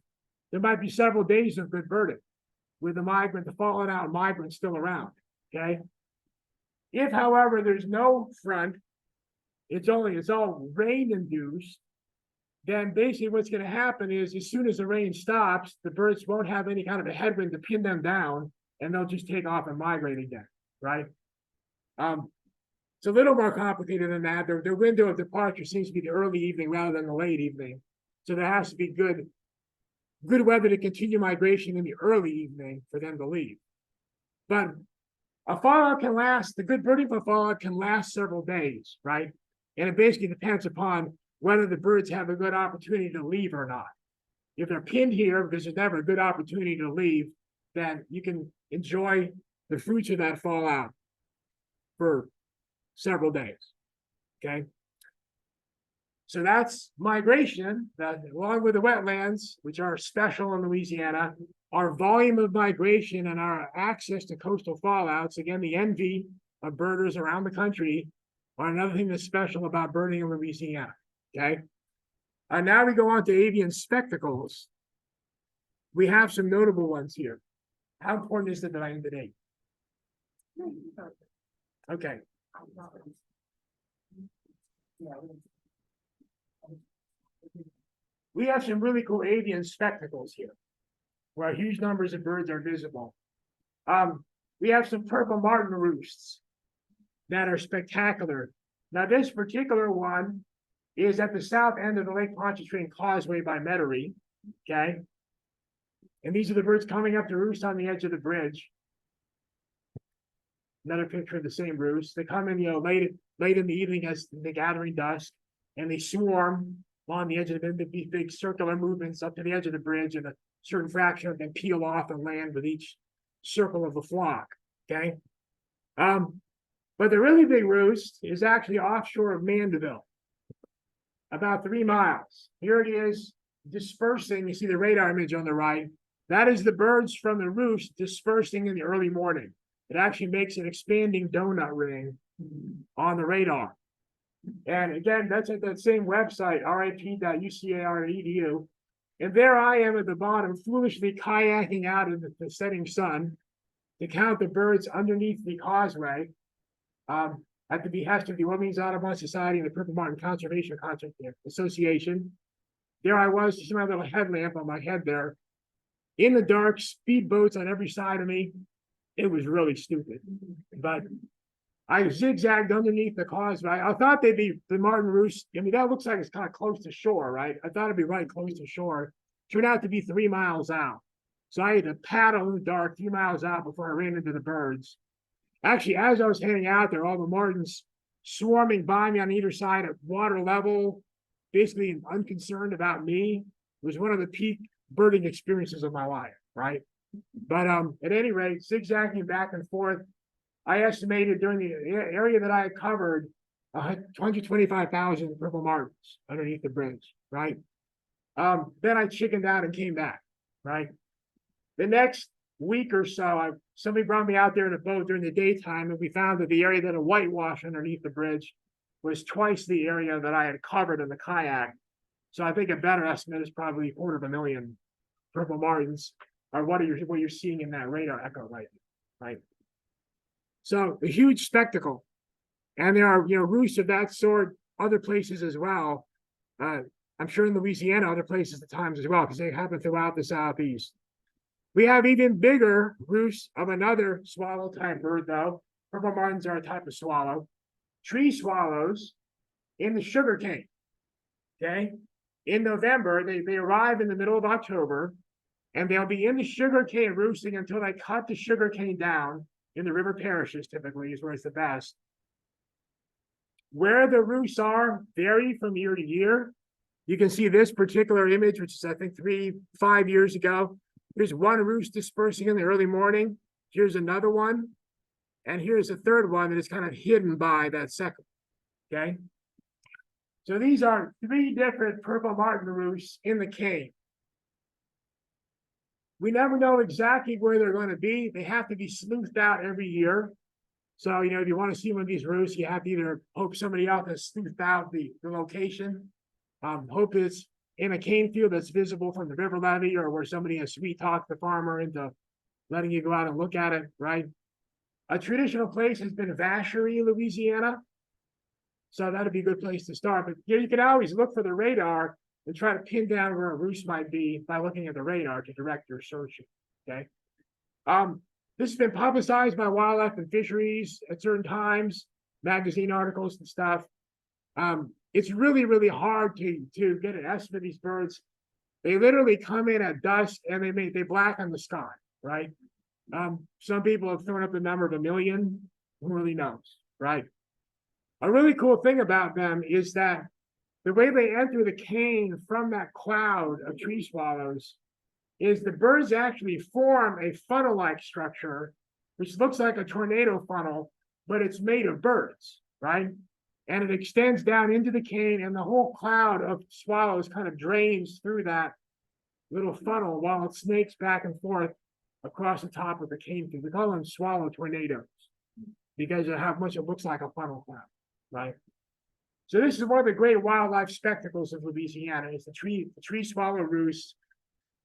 There might be several days of good birding with the fallen out migrant still around, okay? If, however, there's no front, it's all rain induced, then basically what's going to happen is as soon as the rain stops, the birds won't have any kind of a headwind to pin them down, and they'll just take off and migrate again, right? It's a little more complicated than that. Their window of departure seems to be the early evening rather than the late evening. So there has to be good weather to continue migration in the early evening for them to leave. But a fallout can last, the good birding for a fallout can last several days, right? And it basically depends upon whether the birds have a good opportunity to leave or not. If they're pinned here because there's never a good opportunity to leave, then you can enjoy the fruits of that fallout for several days, okay? So that's migration, that along with the wetlands, which are special in Louisiana, our volume of migration and our access to coastal fallouts, again, the envy of birders around the country, are another thing that's special about birding in Louisiana, okay? Now we go on to avian spectacles. We have some notable ones here. How important is it that I end at 8? Okay. We have some really cool avian spectacles here, where huge numbers of birds are visible. We have some purple martin roosts that are spectacular. Now, this particular one is at the south end of the Lake Pontchartrain Causeway by Metairie, okay? And these are the birds coming up to roost on the edge of the bridge. Another picture of the same roost. They come in, late in the evening as the gathering dusk, and they swarm on the edge of the big circular movements up to the edge of the bridge, and a certain fraction of them peel off and land with each circle of the flock, okay? But the really big roost is actually offshore of Mandeville, about 3 miles. Here it is dispersing. You see the radar image on the right. That is the birds from the roost dispersing in the early morning. It actually makes an expanding donut ring on the radar. And again, that's at that same website, rip.ucar.edu. And there I am at the bottom, foolishly kayaking out in the setting sun to count the birds underneath the causeway. At the behest of the Women's Audubon Society and the Purple Martin Conservation Association. There I was, just my little headlamp on my head there, in the dark, speedboats on every side of me. It was really stupid, but I zigzagged underneath the causeway. I thought they'd be the Martin Roost. I mean, that looks like it's kind of close to shore, right? I thought it'd be right close to shore. Turned out to be 3 miles out. So I had to paddle in the dark 3 miles out before I ran into the birds. Actually, as I was heading out there, all the martins swarming by me on either side at water level, basically unconcerned about me. It was one of the peak birding experiences of my life, right? But at any rate, zigzagging back and forth, I estimated during the area that I had covered 125,000 purple martins underneath the bridge, right? Then I chickened out and came back, right? The next week or so, somebody brought me out there in a boat during the daytime, and we found that the area that had whitewashed underneath the bridge was twice the area that I had covered in the kayak. So I think a better estimate is probably 250,000 purple martins, or what you're seeing in that radar echo right? So a huge spectacle, and there are roosts of that sort other places as well. I'm sure in Louisiana, other places at times as well, because they happen throughout the Southeast. We have even bigger roosts of another swallow type bird, though. Purple martins are a type of swallow. Tree swallows in the sugarcane. Okay, in November they arrive in the middle of October, and they'll be in the sugarcane roosting until they cut the sugarcane down. In the river parishes, typically, is where it's the best. Where the roosts are vary from year to year. You can see this particular image, which is, I think, 5 years ago. Here's one roost dispersing in the early morning. Here's another one. And here's a third one that is kind of hidden by that second. Okay. So these are 3 different purple martin roosts in the cane. We never know exactly where they're going to be. They have to be sleuthed out every year. So, if you want to see one of these roosts, you have to either hope somebody else has sleuthed out the location, hope it's in a cane field that's visible from the river levee, or where somebody has sweet-talked the farmer into letting you go out and look at it, right? A traditional place has been Vacherie, Louisiana. So that'd be a good place to start. But you can always look for the radar and try to pin down where a roost might be by looking at the radar to direct your search. Okay. This has been publicized by Wildlife and Fisheries at certain times, magazine articles and stuff. It's really, really hard to get an estimate of these birds. They literally come in at dusk and they blacken the sky, right? Some people have thrown up the number of 1 million. Who really knows, right? A really cool thing about them is that the way they enter the cane from that cloud of tree swallows is the birds actually form a funnel-like structure, which looks like a tornado funnel, but it's made of birds, right? And it extends down into the cane, and the whole cloud of swallows kind of drains through that little funnel while it snakes back and forth across the top of the cane. We call them swallow tornadoes because of how much it looks like a funnel cloud, right? So this is one of the great wildlife spectacles of Louisiana. It's the tree swallow roosts.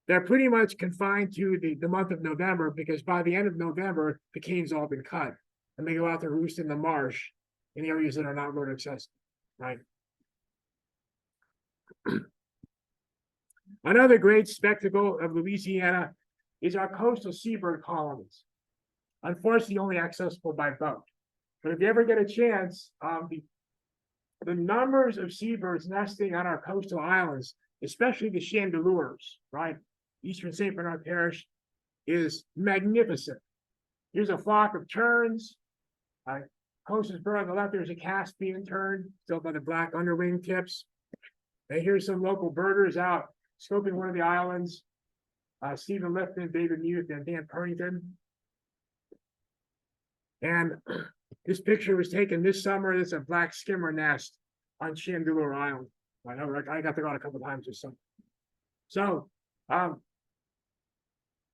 They're pretty much confined to the month of November, because by the end of November, the cane's all been cut, and they go out to roost in the marsh in areas that are not road accessible, right? Another great spectacle of Louisiana is our coastal seabird colonies. Unfortunately, only accessible by boat. But if you ever get a chance, the numbers of seabirds nesting on our coastal islands, especially the chandelures, right? Eastern St. Bernard Parish is magnificent. Here's a flock of terns. Closest bird on the left, there's a Caspian tern, still by the black underwing tips. And here's some local birders out scoping one of the islands. Stephen Lifton, David Muth, and Dan Pernington. And this picture was taken this summer. It's a black skimmer nest on Chandelure Island. I got to go out a couple of times this summer. So,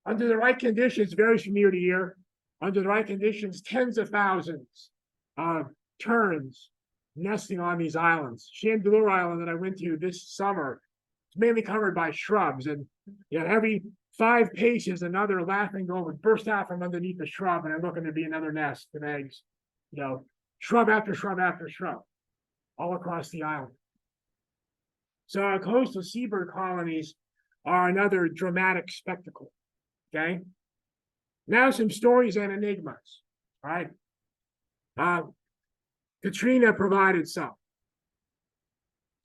under the right conditions, varies from year to year. Under the right conditions, tens of thousands of terns nesting on these islands. Chandelure Island that I went to this summer, It's mainly covered by shrubs, and every 5 paces, another laughing gull would burst out from underneath the shrub, and I'm looking to be another nest of eggs. Shrub after shrub after shrub, all across the island. So our coastal seabird colonies are another dramatic spectacle. Okay. Now some stories and enigmas. Right. Katrina provided some.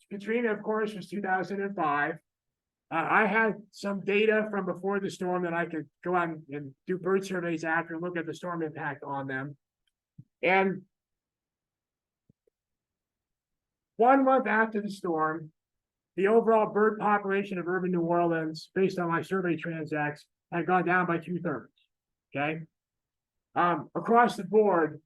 Katrina, of course, was 2005. I had some data from before the storm that I could go out and do bird surveys after and look at the storm impact on them. And 1 month after the storm, the overall bird population of urban New Orleans, based on my survey transacts, had gone down by 2/3. Okay. Across the board,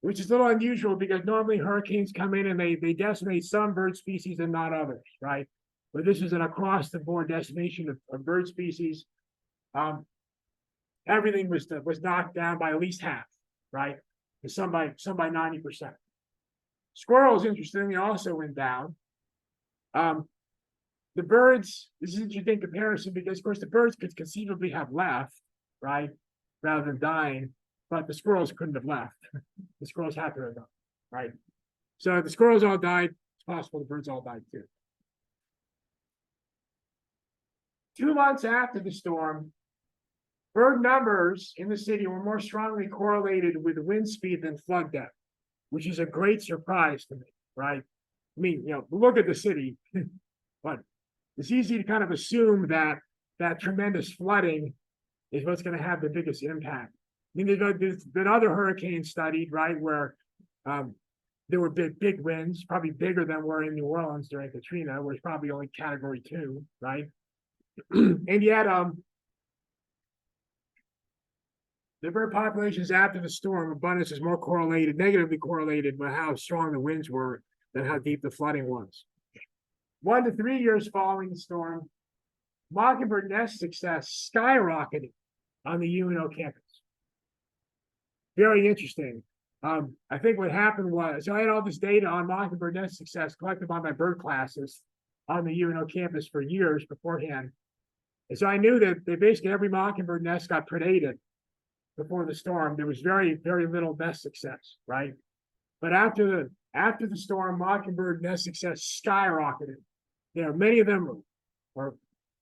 which is a little unusual because normally hurricanes come in and they decimate some bird species and not others, right? But this is an across the board decimation of bird species. Everything was knocked down by at least half, right? Some by 90%. Squirrels, interestingly, also went down. The birds, this is an interesting comparison because, of course, the birds could conceivably have left, right, rather than dying, but the squirrels couldn't have left. The squirrels had to have gone, right? So the squirrels all died. It's possible the birds all died too. 2 months after the storm, bird numbers in the city were more strongly correlated with wind speed than flood depth, which is a great surprise to me, right? I mean, look at the city, but it's easy to kind of assume that tremendous flooding is what's going to have the biggest impact. I mean, there's been other hurricanes studied, right, where there were big winds, probably bigger than were in New Orleans during Katrina, where it's probably only category 2, right? And yet, the bird populations after the storm abundance is more negatively correlated with how strong the winds were than how deep the flooding was. 1 to 3 years following the storm, mockingbird nest success skyrocketed on the UNO campus. Very interesting. I think what happened was, so I had all this data on mockingbird nest success collected by my bird classes on the UNO campus for years beforehand. And so I knew that basically every mockingbird nest got predated before the storm. There was very, very little nest success, right? But after the storm, mockingbird nest success skyrocketed. Many of them were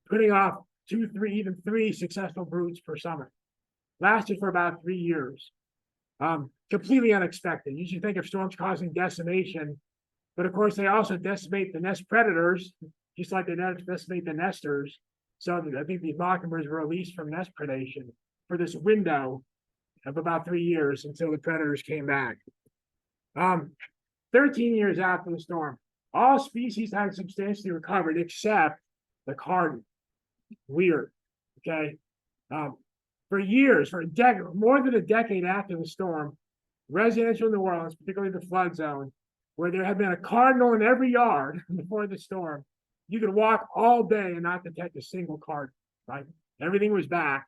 putting off 2, 3, even 3 successful broods per summer. Lasted for about 3 years. Completely unexpected. You should think of storms causing decimation, but of course they also decimate the nest predators, just like they decimate the nesters. So I think these mockingbirds were released from nest predation for this window of about 3 years until the predators came back. 13 years after the storm, all species had substantially recovered except the cardinal. Weird. Okay. For years, for a decade, more than a decade after the storm, residential New Orleans, particularly the flood zone, where there had been a cardinal in every yard before the storm, you could walk all day and not detect a single cardinal, right? Everything was back,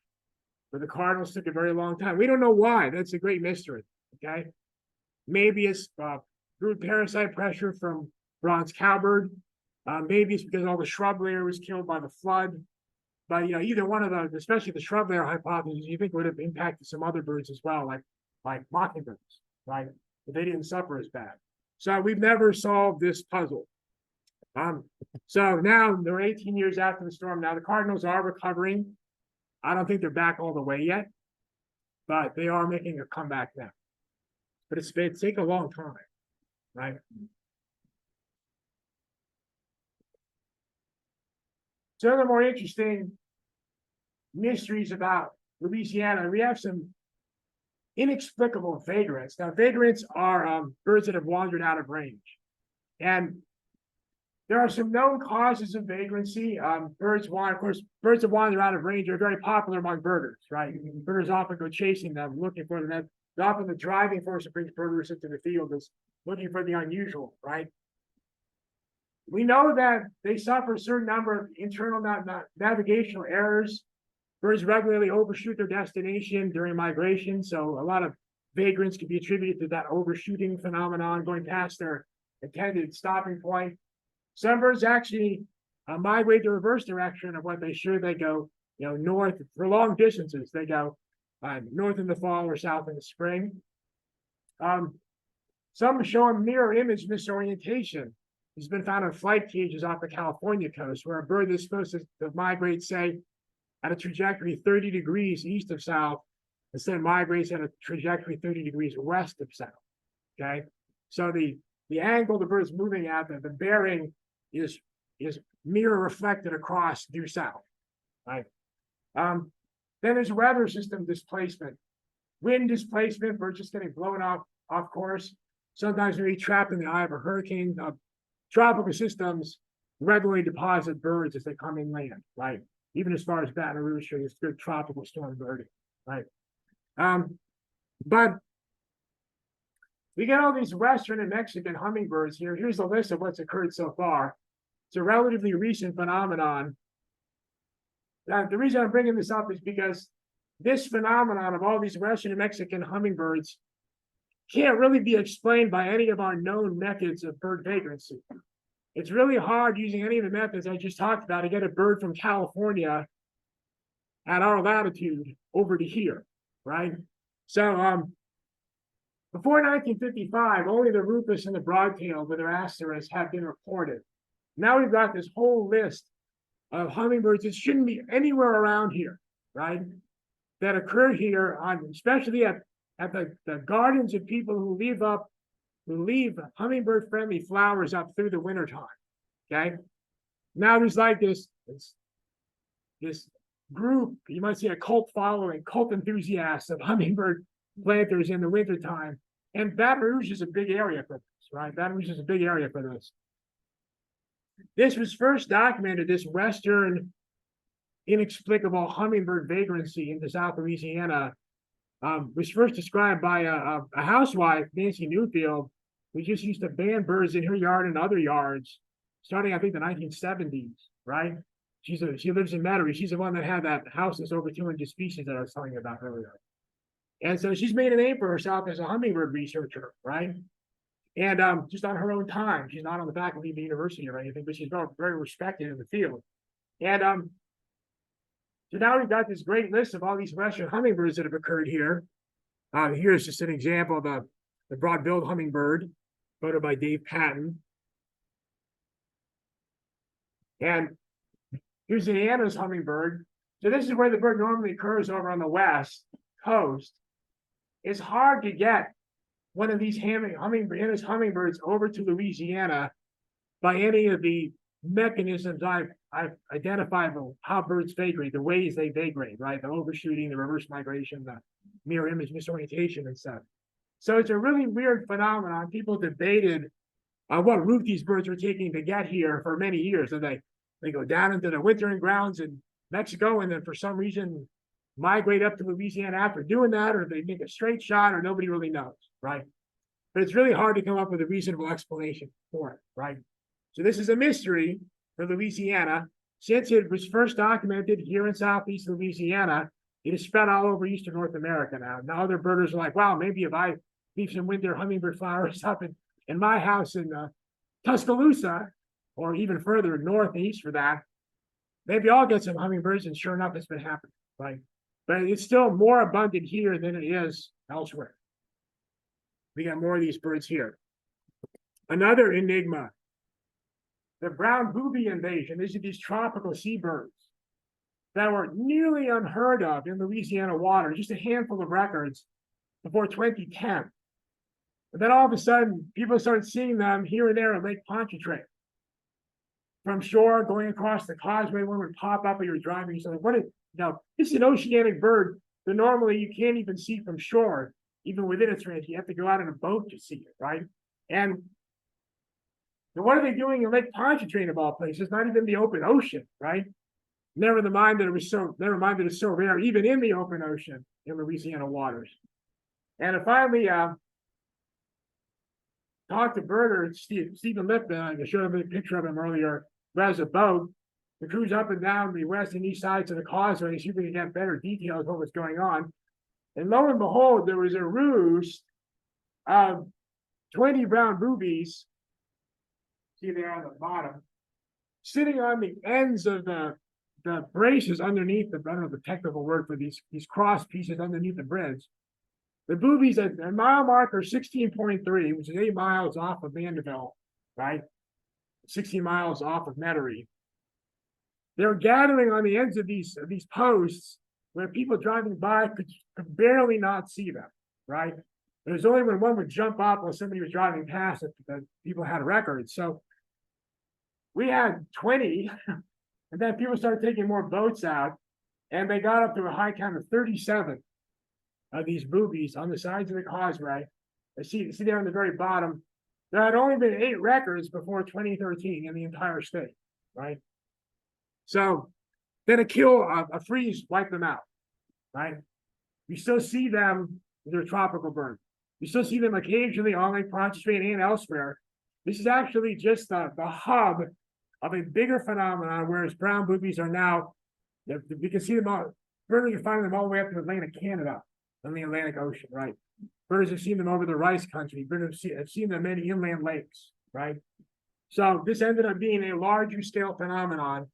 but the cardinals took a very long time. We don't know why. That's a great mystery, okay? Maybe it's brood parasite pressure from bronze cowbird. Maybe it's because all the shrub layer was killed by the flood. But either one of those, especially the shrub layer hypothesis, you think would have impacted some other birds as well, like mockingbirds, right? But they didn't suffer as bad. So we've never solved this puzzle. So now they're 18 years after the storm. Now the cardinals are recovering. I don't think they're back all the way yet, but they are making a comeback now. But it's taken a long time, right? Some of the more interesting mysteries about Louisiana, we have some inexplicable vagrants. Now, vagrants are birds that have wandered out of range. And there are some known causes of vagrancy. Birds that wander out of range are very popular among birders, right? Birders often go chasing them, looking for them. Often the driving force that brings birders into the field is looking for the unusual, right? We know that they suffer a certain number of internal navigational errors. Birds regularly overshoot their destination during migration, so a lot of vagrants can be attributed to that overshooting phenomenon, going past their intended stopping point. Some birds actually migrate the reverse direction of what they should. They go, north for long distances. They go north in the fall or south in the spring. Some show a mirror image misorientation. It's been found in flight cages off the California coast, where a bird that's supposed to migrate, say, at a trajectory 30 degrees east of south, instead migrates at a trajectory 30 degrees west of south. Okay, so the angle the bird's moving at, the bearing is mirror reflected across due south. Right. Then there's weather system displacement, wind displacement. Birds just getting blown off course. Sometimes they're trapped in the eye of a hurricane. Tropical systems readily deposit birds as they come inland, right? Even as far as Baton Rouge, it's good tropical storm birding, right? But we get all these Western and Mexican hummingbirds here. Here's a list of what's occurred so far. It's a relatively recent phenomenon. The reason I'm bringing this up is because this phenomenon of all these Western and Mexican hummingbirds can't really be explained by any of our known methods of bird vagrancy. It's really hard using any of the methods I just talked about to get a bird from California at our latitude over to here, right? So before 1955, only the rufous and the broadtail with their asterisks have been reported. Now we've got this whole list of hummingbirds that shouldn't be anywhere around here, right? That occur here, especially at the gardens of people who leave hummingbird-friendly flowers up through the wintertime. Okay, now there's like this group, you might say a cult following, cult enthusiasts of hummingbird planters in the wintertime. And Baton Rouge is a big area for this, right? Baton Rouge is a big area for this. This was first documented, this Western inexplicable hummingbird vagrancy into South Louisiana was first described by a housewife, Nancy Newfield, who just used to ban birds in her yard and other yards, starting, I think, the 1970s, right? She lives in Metairie. She's the one that had that house that's over 200 species that I was telling you about earlier. And so she's made a name for herself as a hummingbird researcher, right? And just on her own time. She's not on the faculty of the university or anything, but she's very, very respected in the field. And so now we've got this great list of all these Western hummingbirds that have occurred here. Here's just an example of the broad-billed hummingbird, photo by Dave Patton. And here's the Anna's hummingbird. So this is where the bird normally occurs over on the west coast. It's hard to get one of these Anna's hummingbirds over to Louisiana by any of the mechanisms I've identified of how birds vagrate, the ways they vagrate, right? The overshooting, the reverse migration, the mirror image misorientation and stuff. So it's a really weird phenomenon. People debated what route these birds were taking to get here for many years. And they go down into the wintering grounds in Mexico and then for some reason migrate up to Louisiana after doing that, or they make a straight shot, or nobody really knows, right? But it's really hard to come up with a reasonable explanation for it, right? So this is a mystery for Louisiana. Since it was first documented here in southeast Louisiana, it is spread all over eastern North America now. Now other birders are like, wow, maybe if I leave some winter hummingbird flowers up in my house in Tuscaloosa, or even further northeast for that, maybe I'll get some hummingbirds, and sure enough, it's been happening, right? But it's still more abundant here than it is elsewhere. We got more of these birds here. Another enigma, the brown booby invasion. These are these tropical seabirds that were nearly unheard of in Louisiana water, just a handful of records before 2010. But then all of a sudden, people started seeing them here and there at Lake Pontchartrain. From shore, going across the causeway, one would pop up when you're driving. So what is, this is an oceanic bird that normally you can't even see from shore, even within its range. You have to go out in a boat to see it, right? And what are they doing in Lake Pontchartrain of all places? Not even the open ocean, right? Never mind that it's so rare, even in the open ocean in Louisiana waters. And I finally talked to birder Stephen Lipton. I showed him a picture of him earlier. Who has a boat that cruise up and down the west and east sides of the causeway to see if we can get better details of what was going on. And lo and behold, there was a roost of 20 brown boobies. See there on the bottom, sitting on the ends of the braces underneath the, I don't know the technical word for these cross pieces underneath the bridge. The boobies at mile marker 16.3, which is 8 miles off of Mandeville, right? 16 miles off of Metairie. They're gathering on the ends of these posts where people driving by could barely not see them, right? It was only when one would jump up or somebody was driving past that people had records. So we had 20, and then people started taking more boats out, and they got up to a high count of 37 of these boobies on the sides of the causeway. I see there on the very bottom. There had only been 8 records before 2013 in the entire state, right? So then a freeze wiped them out, right? You still see them, they're tropical birds. You still see them occasionally on Lake Pontchartrain and elsewhere. This is actually just the hub of a bigger phenomenon, whereas brown boobies are now, we can see them all, birders are finding them all the way up to Atlantic Canada, in the Atlantic Ocean, right? Birders have seen them over the rice country. Birders have seen them in many inland lakes, right? So this ended up being a larger scale phenomenon,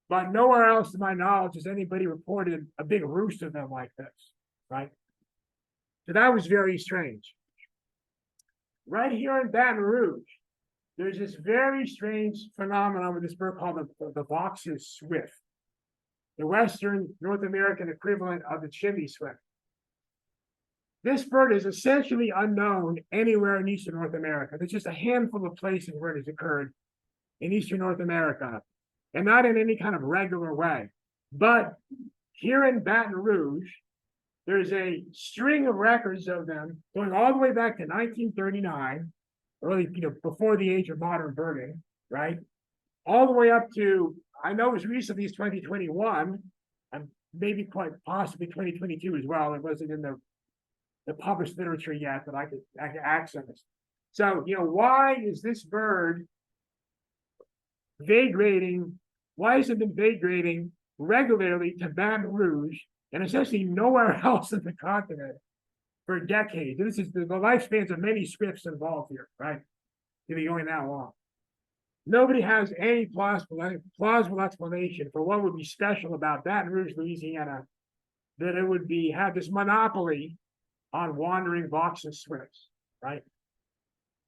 but nowhere else, to my knowledge, has anybody reported a big roost of them like this, right? So that was very strange. Right here in Baton Rouge, there's this very strange phenomenon with this bird called the Vox's swift, the Western North American equivalent of the chimney swift. This bird is essentially unknown anywhere in Eastern North America. There's just a handful of places where it has occurred in Eastern North America, and not in any kind of regular way. But here in Baton Rouge, there's a string of records of them going all the way back to 1939, early, before the age of modern birding, right? All the way up to, I know as recently as 2021, and maybe quite possibly 2022 as well. It wasn't in the published literature yet that I could access. So, why is this bird vagrating? Why has it been vagrating regularly to Baton Rouge and essentially nowhere else in the continent for decades? This is the lifespans of many swifts involved here, right? To be going that long. Nobody has any plausible explanation for what would be special about Baton Rouge, Louisiana, that it would have this monopoly on wandering Vox's swifts, right?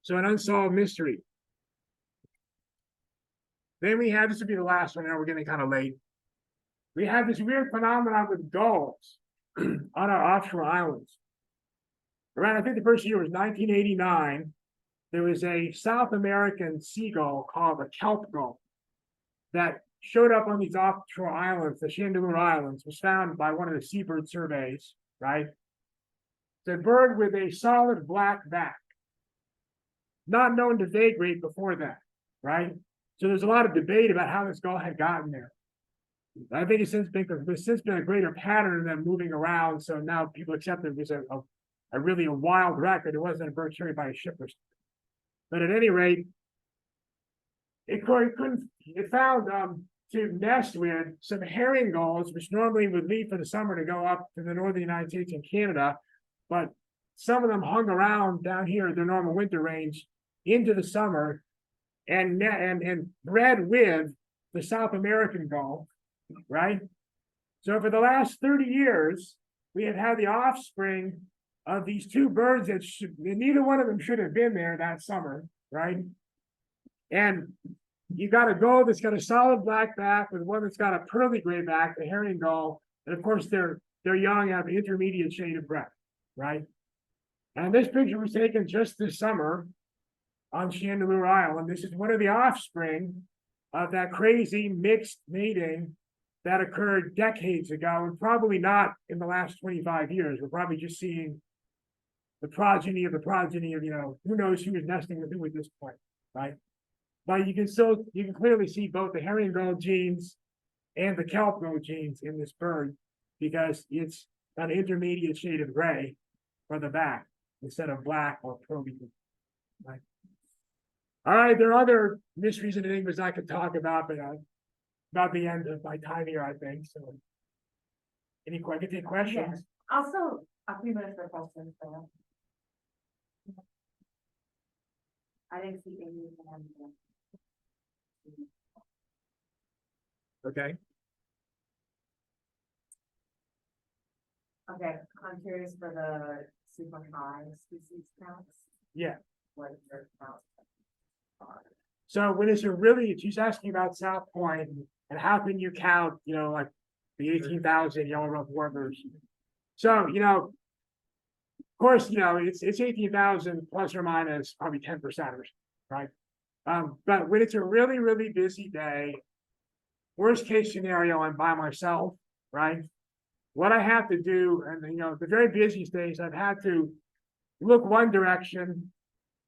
So an unsolved mystery. Then we have, this will be the last one, now we're getting kind of late. We have this weird phenomenon with gulls on our offshore islands. Around, I think the first year was 1989. There was a South American seagull called a kelp gull that showed up on these offshore islands, the Chandeleur Islands, was found by one of the seabird surveys, right? It's a bird with a solid black back, not known to vagrate before that, right? So there's a lot of debate about how this gull had gotten there. I think there's since been a greater pattern of them moving around, so now people accept it was a really wild record. It wasn't a bird carried by a ship or something. But at any rate, it found to nest with some herring gulls, which normally would leave for the summer to go up to the northern United States and Canada. But some of them hung around down here at their normal winter range into the summer and bred with the South American gull, right? So for the last 30 years, we have had the offspring of these two birds that neither one of them should have been there that summer, right? And you got a gull that's got a solid black back with one that's got a pearly gray back, the herring gull, and of course their young have an intermediate shade of black, right? And this picture was taken just this summer on Chandeleur Island. This is one of the offspring of that crazy mixed mating that occurred decades ago, and probably not in the last 25 years. We're probably just seeing the progeny of, who knows who is nesting with who at this point, right? But you can clearly see both the herring gull genes and the kelp gull genes in this bird, because it's an intermediate shade of gray for the back instead of black or pearly, right? All right, there are other mysteries and enigmas I could talk about, but about the end of my time here, I think. So, I can take questions. Yes. Also, a few minutes for questions. So. I didn't see any. Okay, Okay, I'm curious for the super high species counts, yeah. what your counts are. So when it's a really, she's asking about South Point and how can you count, like the 18,000 yellow rumped warblers. So, of course, it's 18,000 plus or minus probably 10%ers, right? But when it's a really, really busy day, worst case scenario, I'm by myself, right? What I have to do, and the very busiest days, I've had to look one direction,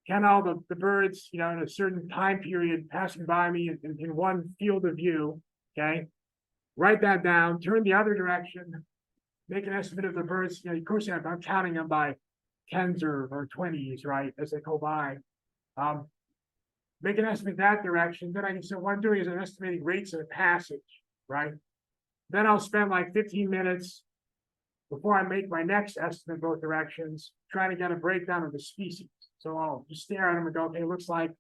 count all the birds, in a certain time period passing by me in one field of view, okay? Write that down, turn the other direction, make an estimate of the birds. Of course, I'm counting them by tens or 20s, right, as they go by. Make an estimate that direction. Then so what I'm doing is I'm estimating rates of passage, right? Then I'll spend like 15 minutes before I make my next estimate both directions, trying to get a breakdown of the species. So I'll just stare at them and go, okay, it looks like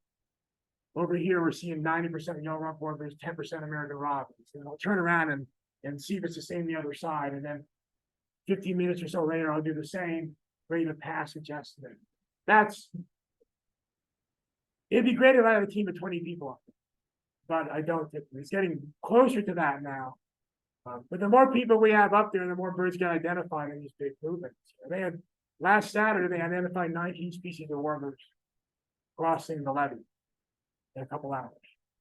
over here we're seeing 90% yellow rump warblers, 10% American robins. And I'll turn around and see if it's the same the other side. And then 15 minutes or so later, I'll do the same rate of passage estimate. It'd be great if I had a team of 20 people, but I don't. It's getting closer to that now. But the more people we have up there, the more birds get identified in these big movements. Last Saturday, they identified 19 species of warblers crossing the levee in a couple hours.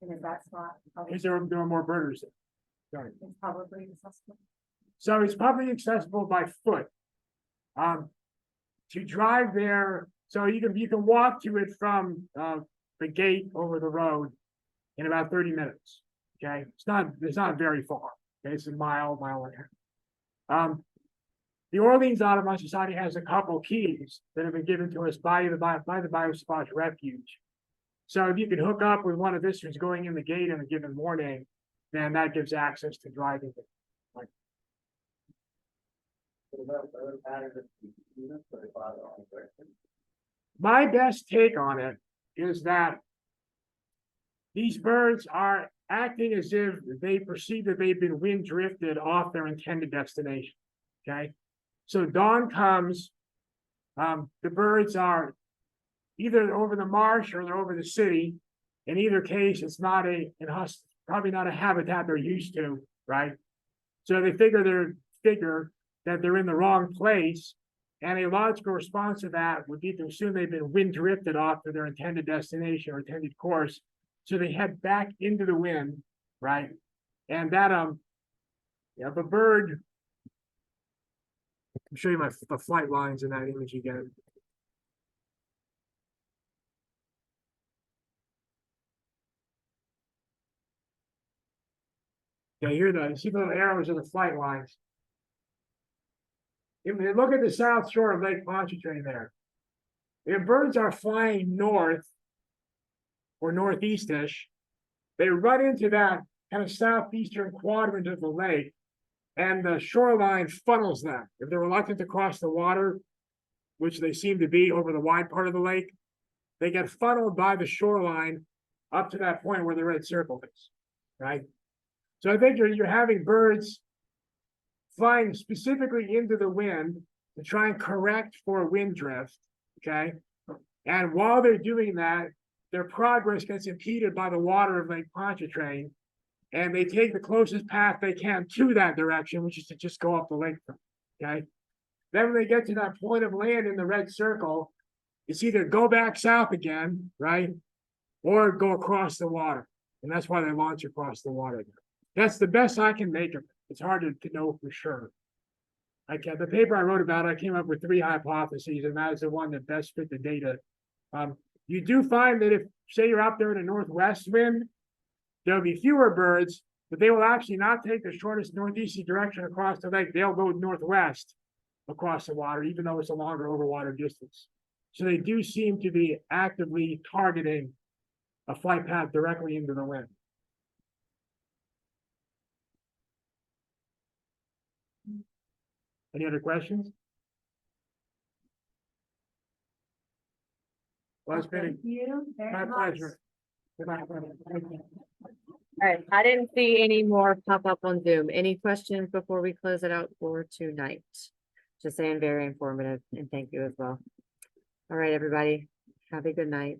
And is that spot Because there were more birders there. Sorry. it's publicly accessible? So it's publicly accessible by foot. To drive there, so you can walk to it from the gate over the road in about 30 minutes. Okay, it's not very far. Okay, it's a mile and a half. The Orleans Audubon Society has a couple keys that have been given to us by the Biospot Refuge. So if you can hook up with one of visitors going in the gate in a given morning, then that gives access to driving. My best take on it is that these birds are acting as if they perceive that they've been wind drifted off their intended destination. Okay, so dawn comes, the birds are either over the marsh or they're over the city. In either case, it's not probably not a habitat they're used to, right? So they figure that they're in the wrong place, and a logical response to that would be to assume they've been wind drifted off to their intended destination or intended course. So they head back into the wind, right? And that if a bird, I'll show you the flight lines in that image again. Okay, here see the little arrows of the flight lines. If we look at the south shore of Lake Pontchartrain there, if birds are flying north or northeastish, they run into that kind of southeastern quadrant of the lake, and the shoreline funnels them. If they're reluctant to cross the water, which they seem to be over the wide part of the lake, they get funneled by the shoreline up to that point where the red circle is, right? So I think you're having birds flying specifically into the wind to try and correct for wind drift, okay? And while they're doing that, their progress gets impeded by the water of Lake Pontchartrain, and they take the closest path they can to that direction, which is to just go up the lake, okay? Then when they get to that point of land in the red circle, it's either go back south again, right? Or go across the water. And that's why they launch across the water. That's the best I can make of it. It's hard to know for sure. The paper I wrote about, I came up with 3 hypotheses, and that is the one that best fit the data. You do find that if, say, you're out there in a northwest wind, there'll be fewer birds, but they will actually not take the shortest northeasterly direction across the lake. They'll go northwest across the water, even though it's a longer overwater distance. So they do seem to be actively targeting a flight path directly into the wind. Any other questions? Well, it's been Thank you very my much. pleasure. Good night. All right, I didn't see any more pop up on Zoom. Any questions before we close it out for tonight? Just saying, very informative, and thank you as well. All right, everybody, have a good night.